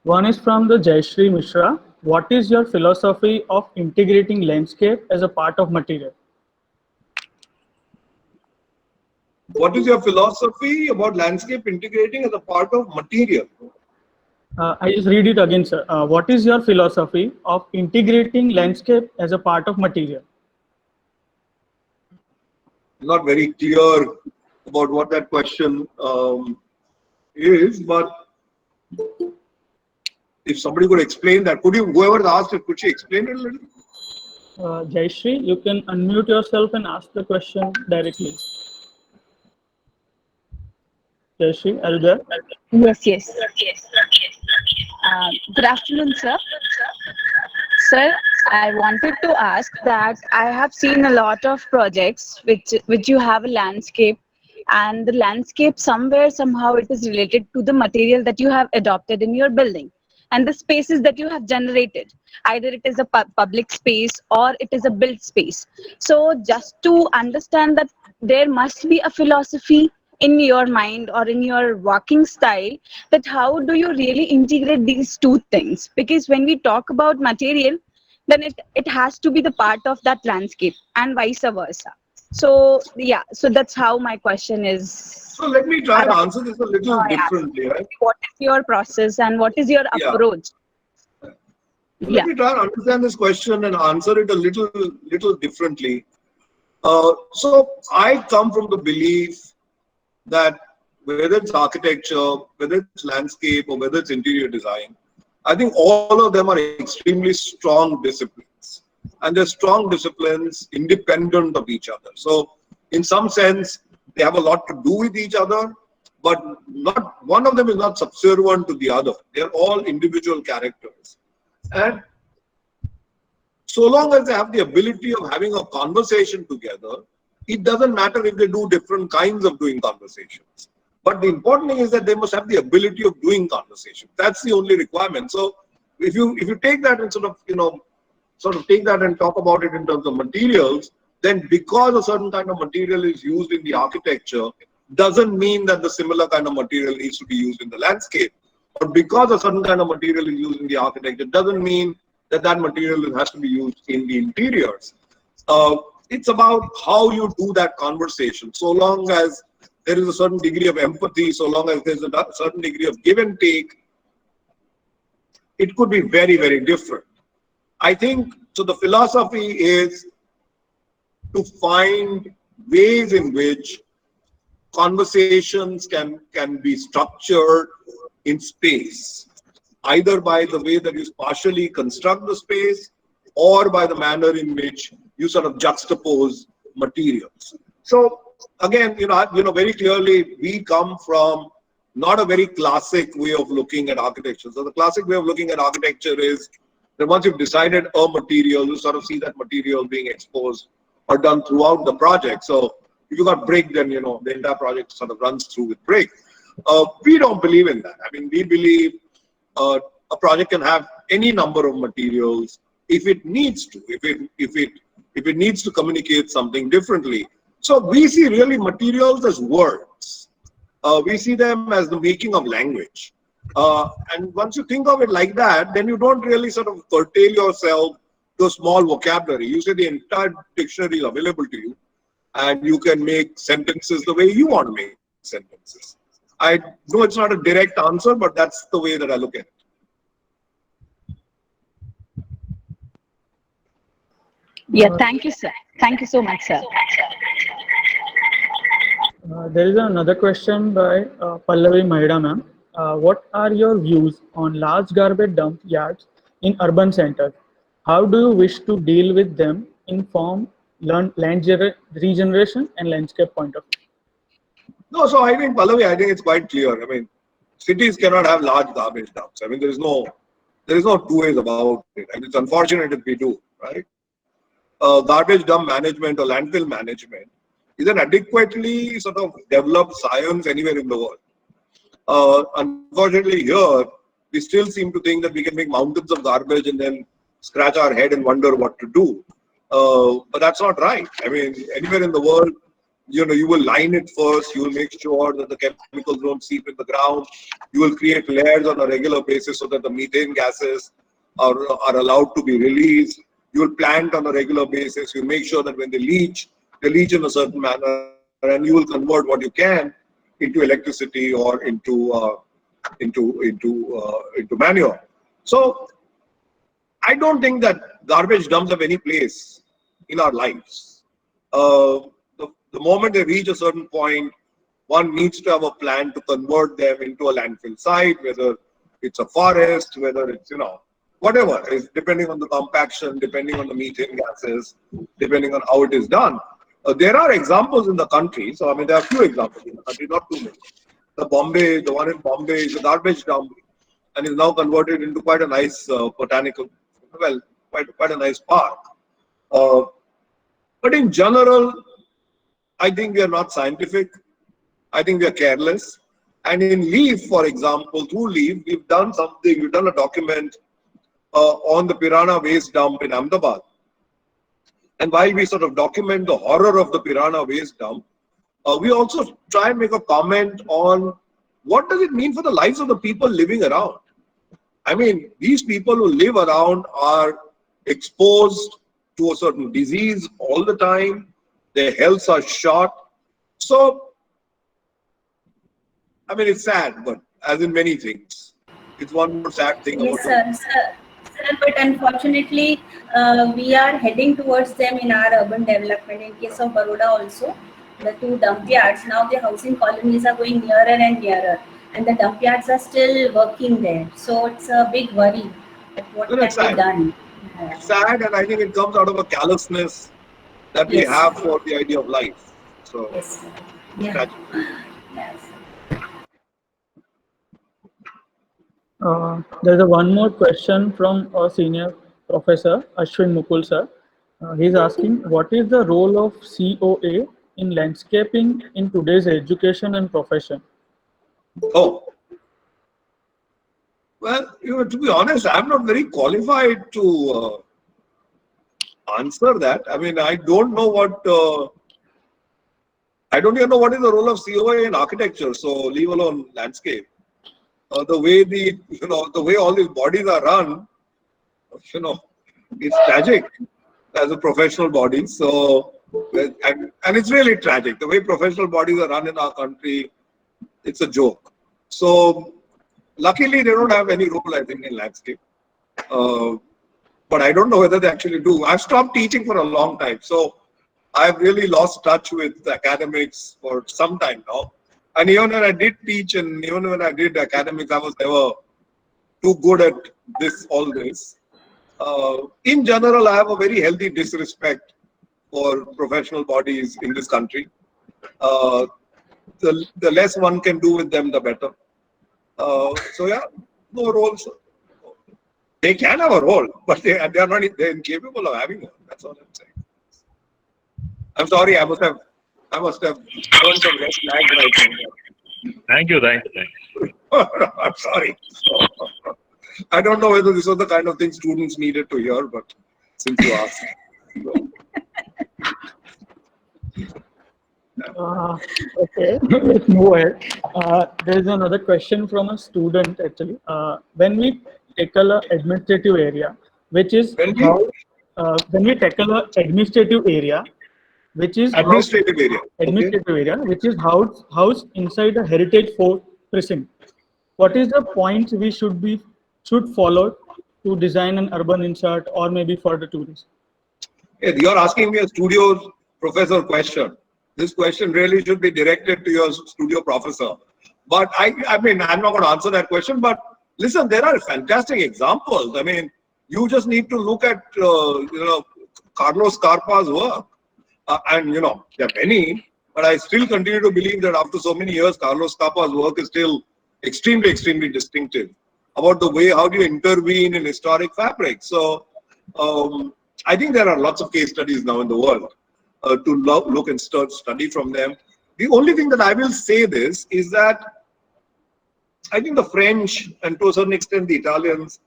[SPEAKER 3] One is from the Jayashree Mishra. What is your philosophy of integrating landscape as a part of material?
[SPEAKER 4] What is your philosophy about landscape integrating as a part of material?
[SPEAKER 3] I just read it again, sir. What is your philosophy of integrating landscape as a part of material?
[SPEAKER 4] Not very clear about what that question is, but if somebody could explain that, could you, whoever asked it, could she explain it a little?
[SPEAKER 3] Jayashree, you can unmute yourself and ask the question directly. Jayashree, are you there?
[SPEAKER 6] Yes. Good afternoon, sir. Sir, I wanted to ask that I have seen a lot of projects which you have a landscape, and the landscape somehow it is related to the material that you have adopted in your building and the spaces that you have generated. Either it is a public space or it is a built space. So just to understand that there must be a philosophy in your mind or in your working style, that how do you really integrate these two things? Because when we talk about material, then it has to be the part of that landscape and vice versa. So yeah, so that's how my question is.
[SPEAKER 4] So let me try to answer this a little differently, right?
[SPEAKER 6] What is your process and what is your approach?
[SPEAKER 4] Let me try to understand this question and answer it a little differently. So I come from the belief that whether it's architecture, whether it's landscape, or whether it's interior design, I think all of them are extremely strong disciplines. And they're strong disciplines independent of each other. So in some sense, they have a lot to do with each other, but not one of them is not subservient to the other. They're all individual characters. And so long as they have the ability of having a conversation together, It doesn't matter if they do different kinds of doing conversations. But the important thing is that they must have the ability of doing conversation. That's the only requirement. So if you take that and sort of take that and talk about it in terms of materials, then because a certain kind of material is used in the architecture, doesn't mean that the similar kind of material needs to be used in the landscape. Or because a certain kind of material is used in the architecture, doesn't mean that that material has to be used in the interiors. It's about how you do that conversation. So long as there is a certain degree of empathy, so long as there's a certain degree of give and take, it could be very, very different. I think, so the philosophy is to find ways in which conversations can be structured in space, either by the way that you partially construct the space or by the manner in which you sort of juxtapose materials. So again, very clearly we come from not a very classic way of looking at architecture. So the classic way of looking at architecture is that once you've decided a material, you sort of see that material being exposed or done throughout the project. So if you got brick, then the entire project sort of runs through with brick. We don't believe in that. I mean, we believe a project can have any number of materials if it needs to, if it needs to communicate something differently. So we see really materials as words. We see them as the making of language. And once you think of it like that, then you don't really sort of curtail yourself to a small vocabulary. You say the entire dictionary is available to you, and you can make sentences the way you want to make sentences. I know it's not a direct answer, but that's the way that I look at it.
[SPEAKER 6] Yeah, thank you, sir. Thank you so much, sir.
[SPEAKER 3] There is another question by Pallavi Mahida ma'am. What are your views on large garbage dump yards in urban centers? How do you wish to deal with them in form, land regeneration and landscape point of view?
[SPEAKER 4] No, so I think, Pallavi, I think it's quite clear. I mean, cities cannot have large garbage dumps. I mean, there is no two ways about it. I mean, it's unfortunate if we do, right? Garbage dump management or landfill management is an adequately sort of developed science anywhere in the world. Unfortunately, here we still seem to think that we can make mountains of garbage and then scratch our head and wonder what to do. But that's not right. I mean, anywhere in the world, you will line it first. You will make sure that the chemicals don't seep in the ground. You will create layers on a regular basis so that the methane gases are allowed to be released. You will plant on a regular basis. You make sure that when they leach in a certain manner, and you will convert what you can into electricity or into manure. So I don't think that garbage dumps have any place in our lives. The moment they reach a certain point, one needs to have a plan to convert them into a landfill site, whether it's a forest, whether it's, whatever, is depending on the compaction, depending on the methane gases, depending on how it is done. There are examples in the country. So, I mean, there are a few examples in the country, not too many. The one in Bombay is a garbage dump and is now converted into quite a nice quite a nice park. But in general, I think we are not scientific. I think we are careless. And in LEAF, for example, through LEAF, we've done something. We've done a document on the Piranha waste dump in Ahmedabad. And while we sort of document the horror of the Piranha waste dump, we also try and make a comment on what does it mean for the lives of the people living around. I mean, these people who live around are exposed to a certain disease all the time. Their healths are shot. So, I mean, it's sad, but as in many things, it's one more sad thing.
[SPEAKER 7] Yes, sir. But unfortunately, we are heading towards them in our urban development. In case of Baroda also, the two dump yards, now the housing colonies are going nearer and nearer, and the dump yards are still working there. So it's a big worry that what can be done.
[SPEAKER 4] It's sad, and I think it comes out of a callousness that we have for the idea of life. So,
[SPEAKER 7] yes, sir. Yeah. Yes.
[SPEAKER 3] There's one more question from a senior professor, Ashwin Mukul sir. He's asking, what is the role of COA in landscaping in today's education and profession?
[SPEAKER 4] Oh, well, to be honest, I'm not very qualified to answer that. I mean, I don't know what. I don't even know what is the role of COA in architecture. So leave alone landscape. The way the way all these bodies are run, it's tragic as a professional body. So, and it's really tragic. The way professional bodies are run in our country, it's a joke. So, luckily, they don't have any role, I think, in landscape. But I don't know whether they actually do. I've stopped teaching for a long time. So, I've really lost touch with academics for some time now. And even when I did teach and even when I did academics, I was never too good at all this. In general, I have a very healthy disrespect for professional bodies in this country. The less one can do with them, the better. So yeah, no roles. They can have a role, but they're incapable of having one. That's all I'm saying. I'm sorry, I must have turned some red flags right now.
[SPEAKER 8] Thank you.
[SPEAKER 4] I'm sorry. I don't know whether this was the kind of thing students needed to hear, but since you asked.
[SPEAKER 3] Okay, let's move ahead. There is another question from a student actually. When we tackle an administrative area, which is when we tackle an administrative area, which is which is housed inside a heritage fort precinct. What is the point we should follow to design an urban insert or maybe for the tourists?
[SPEAKER 4] Hey, you're asking me a studio professor question. This question really should be directed to your studio professor. But I mean, I'm not going to answer that question. But listen, there are fantastic examples. I mean, you just need to look at Carlos Carpa's work. And there are many, but I still continue to believe that after so many years, Carlos Carpa's work is still extremely, extremely distinctive about the way how do you intervene in historic fabric. So I think there are lots of case studies now in the world to look and study from them. The only thing that I will say this is that I think the French and to a certain extent the Italians,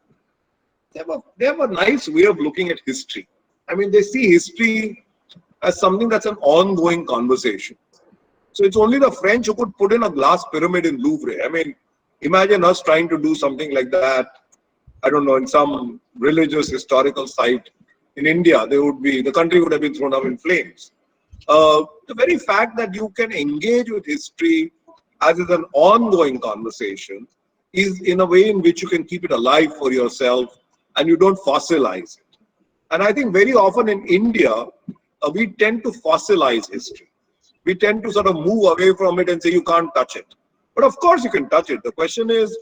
[SPEAKER 4] they have a nice way of looking at history. I mean, they see history as something that's an ongoing conversation. So it's only the French who could put in a glass pyramid in Louvre. I mean, imagine us trying to do something like that, I don't know, in some religious historical site in India, the country would have been thrown up in flames. The very fact that you can engage with history as is an ongoing conversation is in a way in which you can keep it alive for yourself and you don't fossilize it. And I think very often in India, we tend to fossilize history. We tend to sort of move away from it and say you can't touch it. But of course you can touch it. The question is,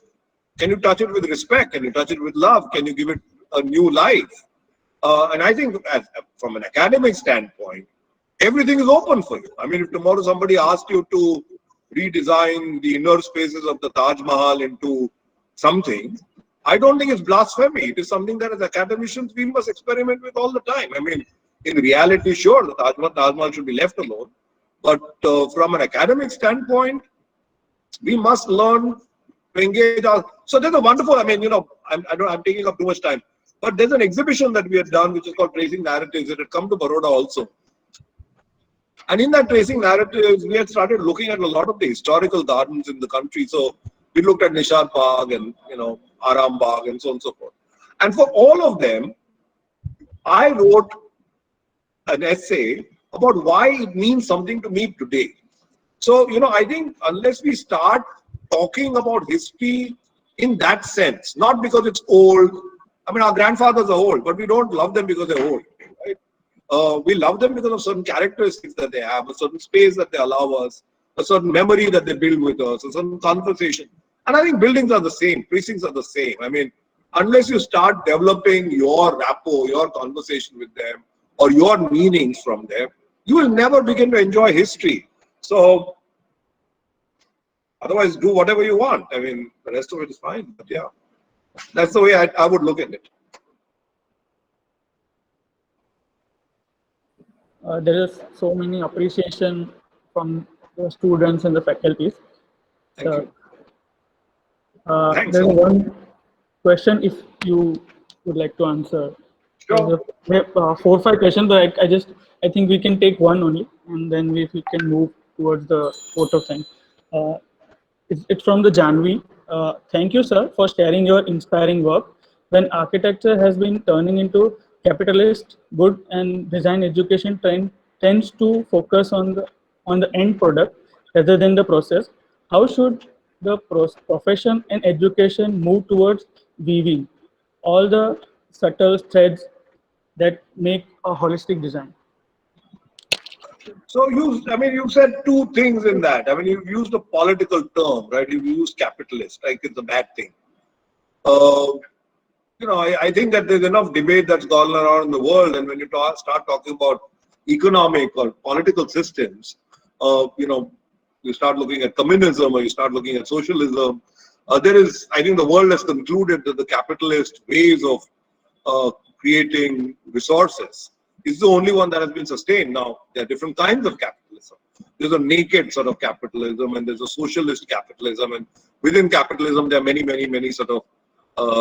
[SPEAKER 4] can you touch it with respect? Can you touch it with love? Can you give it a new life? And I think from an academic standpoint, everything is open for you. I mean, if tomorrow somebody asked you to redesign the inner spaces of the Taj Mahal into something, I don't think it's blasphemy. It is something that as academicians we must experiment with all the time. I mean, in reality, sure, the Taj Mahal should be left alone. But from an academic standpoint, we must learn to engage our. So there's a wonderful, I mean, I'm taking up too much time. But there's an exhibition that we had done, which is called Tracing Narratives. It had come to Baroda also. And in that Tracing Narratives, we had started looking at a lot of the historical gardens in the country. So we looked at Nishad Bagh and, Aram Bagh and so on and so forth. And for all of them, I wrote an essay about why it means something to me today. So, I think unless we start talking about history in that sense, not because it's old. I mean, our grandfathers are old, but we don't love them because they're old. Right? We love them because of certain characteristics that they have, a certain space that they allow us, a certain memory that they build with us, a certain conversation. And I think buildings are the same, precincts are the same. I mean, unless you start developing your rapport, your conversation with them, or your meanings from them, you will never begin to enjoy history. So, otherwise, do whatever you want. I mean, the rest of it is fine. But yeah, that's the way I would look at it.
[SPEAKER 3] there is so many appreciation from the students and the faculties.
[SPEAKER 4] Thank
[SPEAKER 3] So,
[SPEAKER 4] you. Thanks.
[SPEAKER 3] there's one question if you would like to answer.
[SPEAKER 4] Sure.
[SPEAKER 3] We have 4 or 5 questions, but I think we can take one only, and then we can move towards the vote of thanks. Uh, it's from the Janvi. Thank you, sir, for sharing your inspiring work. When architecture has been turning into capitalist good and design education tends to focus on the end product rather than the process. How should the profession and education move towards weaving all the subtle threads that make a holistic design?
[SPEAKER 4] So you said two things in that. I mean, you've used a political term, right? You've used capitalist, like it's a bad thing. Uh, I think that there's enough debate that's gone around in the world, and when you start talking about economic or political systems, you start looking at communism or you start looking at socialism. I think the world has concluded that the capitalist ways of creating resources is the only one that has been sustained. Now, there are different kinds of capitalism. There's a naked sort of capitalism, and there's a socialist capitalism, and within capitalism, there are many, many, many sort of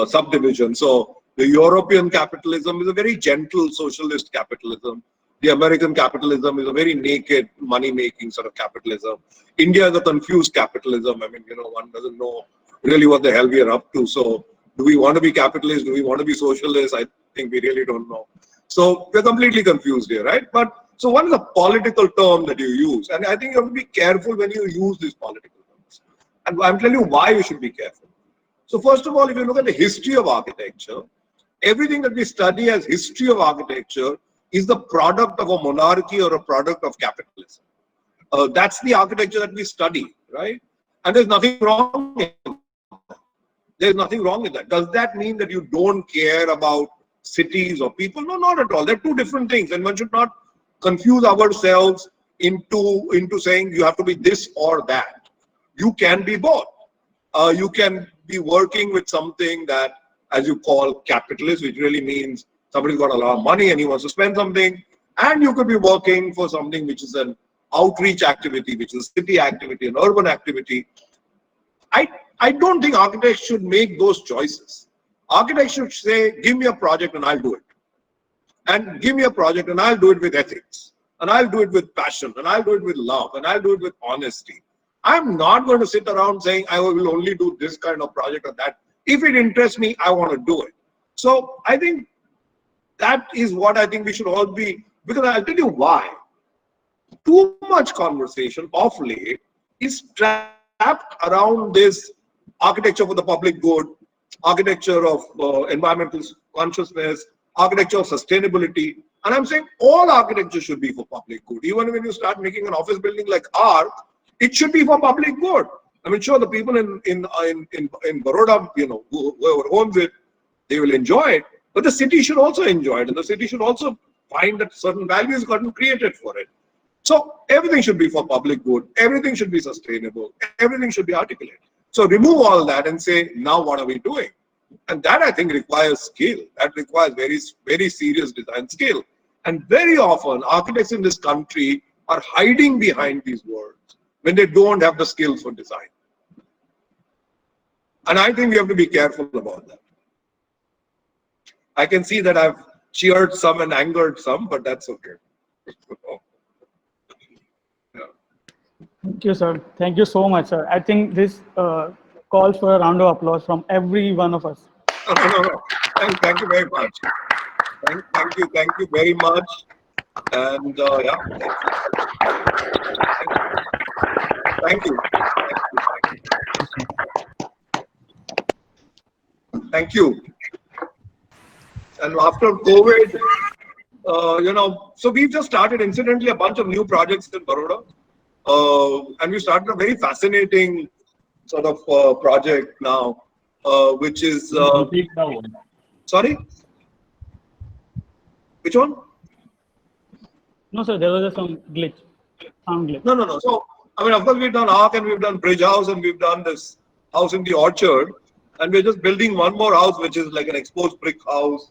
[SPEAKER 4] subdivisions. So, the European capitalism is a very gentle socialist capitalism. The American capitalism is a very naked money-making sort of capitalism. India is a confused capitalism. I mean, one doesn't know really what the hell we are up to. So, do we want to be capitalist? Do we want to be socialist? I think we really don't know. So we're completely confused here, right? But so one is a political term that you use, and I think you have to be careful when you use these political terms. And I'm telling you why you should be careful. So first of all, if you look at the history of architecture, everything that we study as history of architecture is the product of a monarchy or a product of capitalism. That's the architecture that we study, right? And there's nothing wrong in that. There's nothing wrong with that. Does that mean that you don't care about cities or people? No, not at all. They're two different things, and one should not confuse ourselves into saying you have to be this or that. You can be both. You can be working with something that, as you call, capitalist, which really means somebody's got a lot of money and he wants to spend something, and you could be working for something which is an outreach activity, which is a city activity, an urban activity. I don't think architects should make those choices. Architects should say, give me a project and I'll do it. And give me a project and I'll do it with ethics. And I'll do it with passion. And I'll do it with love. And I'll do it with honesty. I'm not going to sit around saying I will only do this kind of project or that. If it interests me, I want to do it. So I think that is what I think we should all be, because I'll tell you why. Too much conversation of late is trapped around this architecture for the public good, architecture of environmental consciousness, architecture of sustainability. And I'm saying all architecture should be for public good. Even when you start making an office building like ARC, it should be for public good. I mean, sure, the people in Baroda, whoever owns it, they will enjoy it. But the city should also enjoy it. And the city should also find that certain value has gotten created for it. So everything should be for public good. Everything should be sustainable. Everything should be articulate. So remove all that and say, now what are we doing? And that, I think, requires skill. That requires very, very serious design skill. And very often, architects in this country are hiding behind these words when they don't have the skills for design. And I think we have to be careful about that. I can see that I've cheered some and angered some, but that's okay.
[SPEAKER 3] Thank you, sir. Thank you so much, sir. I think this calls for a round of applause from every one of us.
[SPEAKER 4] No. Thank you very much. Thank you very much. And yeah, thank you. Thank you. And after COVID, so we've just started, incidentally, a bunch of new projects in Baroda. And we started a very fascinating sort of project now, which is... sorry? Which one?
[SPEAKER 3] No, sir, there was some glitch. Sound glitch.
[SPEAKER 4] No. So, I mean, of course, we've done ARC and we've done Bridge House and we've done this house in the orchard. And we're just building one more house, which is like an exposed brick house.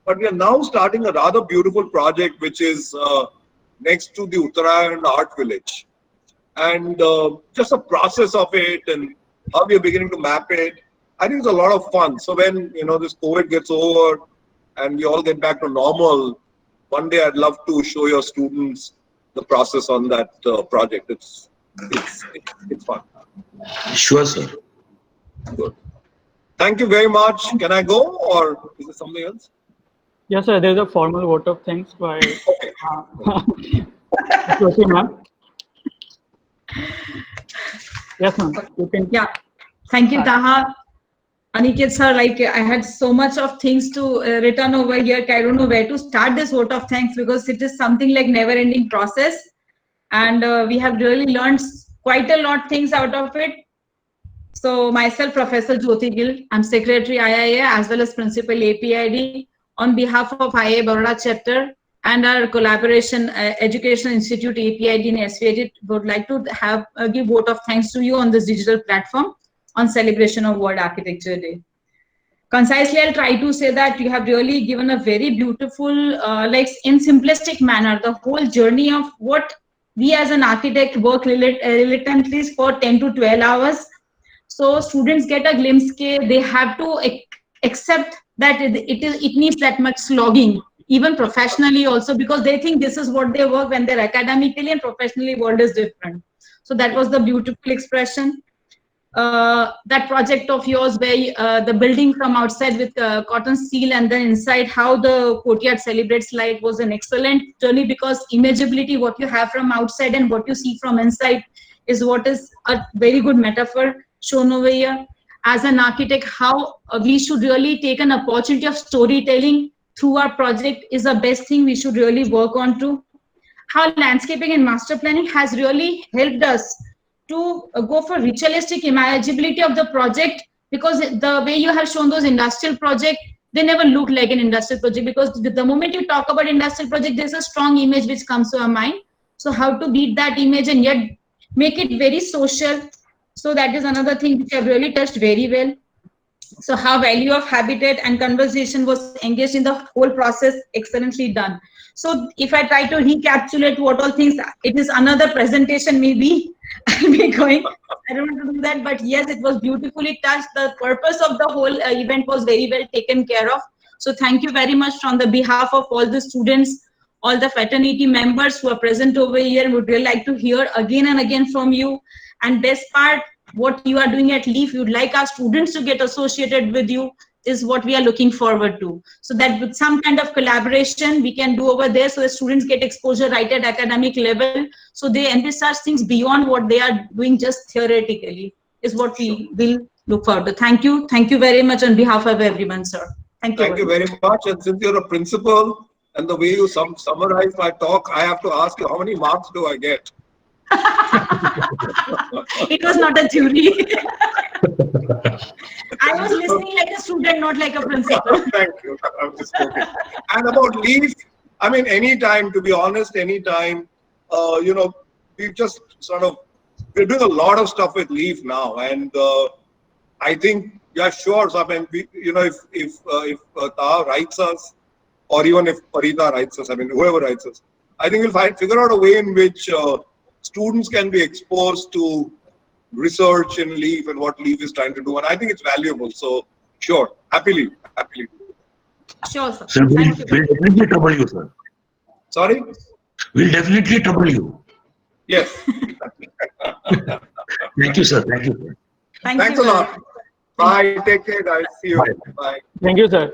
[SPEAKER 4] But we are now starting a rather beautiful project, which is next to the Uttarayan Art Village. And just the process of it and how we are beginning to map it, I think it's a lot of fun. So when this COVID gets over and we all get back to normal, one day I'd love to show your students the process on that project. It's fun.
[SPEAKER 2] Sure, sir.
[SPEAKER 4] Good. Thank you very much. Can I go, or is there something else?
[SPEAKER 3] Yes, sir. There's a formal vote of thanks by Jyoti ma'am. Yes, ma'am. You can.
[SPEAKER 8] Yeah. Thank you, Taha. Aniket sir, like I had so much of things to written over here. I don't know where to start this vote of thanks because it is something like never-ending process, and we have really learned quite a lot things out of it. So myself, Professor Jyoti Gill, I'm Secretary IIA as well as Principal APIED. On behalf of IA Baroda chapter and our collaboration Education Institute APIED and SVIT, would like to have give vote of thanks to you on this digital platform on celebration of World Architecture Day. Concisely, I'll try to say that you have really given a very beautiful, like in simplistic manner, the whole journey of what we as an architect work reluctantly for 10 to 12 hours. So students get a glimpse, they have to accept that it needs that much slogging, even professionally also, because they think this is what they work when they're academically and professionally world is different. So that was the beautiful expression. That project of yours where the building from outside with cotton steel and then inside how the courtyard celebrates light was an excellent journey, because imageability, what you have from outside and what you see from inside is what is a very good metaphor shown over here. As an architect, how we should really take an opportunity of storytelling through our project is the best thing we should really work on to. How landscaping and master planning has really helped us to go for ritualistic imaginability of the project, because the way you have shown those industrial projects, they never look like an industrial project, because the moment you talk about industrial project, there's a strong image which comes to our mind. So how to beat that image and yet make it very social. So that is another thing which I've really touched very well. So how value of habitat and conversation was engaged in the whole process, excellently done. So if I try to recapitulate what all things, it is another presentation maybe. I'll be going, I don't want to do that, but yes, it was beautifully touched. The purpose of the whole event was very well taken care of. So thank you very much on the behalf of all the students, all the fraternity members who are present over here, and would really like to hear again and again from you. And best part, what you are doing at LEAF, you'd like our students to get associated with you, is what we are looking forward to. So that with some kind of collaboration we can do over there, so the students get exposure right at academic level, so they envisage things beyond what they are doing just theoretically, is what we will look forward to. Thank you very much on behalf of everyone, sir. Thank you
[SPEAKER 4] very much. And since you're a principal and the way you summarize my talk, I have to ask you, how many marks do I get?
[SPEAKER 8] It was not a jury. I was listening like a student, not like a principal.
[SPEAKER 4] Thank you. I'm just joking. And about LEAF, I mean, anytime, to be honest, anytime, we've just we're doing a lot of stuff with LEAF now. And I think, yeah, sure. So, I mean, if Taha writes us, or even if Parita writes us, I mean, whoever writes us, I think we'll figure out a way in which students can be exposed to research in LEAF and what LEAF is trying to do, and I think it's valuable. So, sure, happily.
[SPEAKER 8] Sure, sir.
[SPEAKER 2] So we'll definitely trouble you, sir.
[SPEAKER 4] Sorry?
[SPEAKER 2] We'll definitely trouble you.
[SPEAKER 4] Yes.
[SPEAKER 2] Thank you, sir. Thank you, sir.
[SPEAKER 4] Thanks a lot. Bye. Take care, guys. See you.
[SPEAKER 2] Bye.
[SPEAKER 4] Bye.
[SPEAKER 3] Thank you, sir.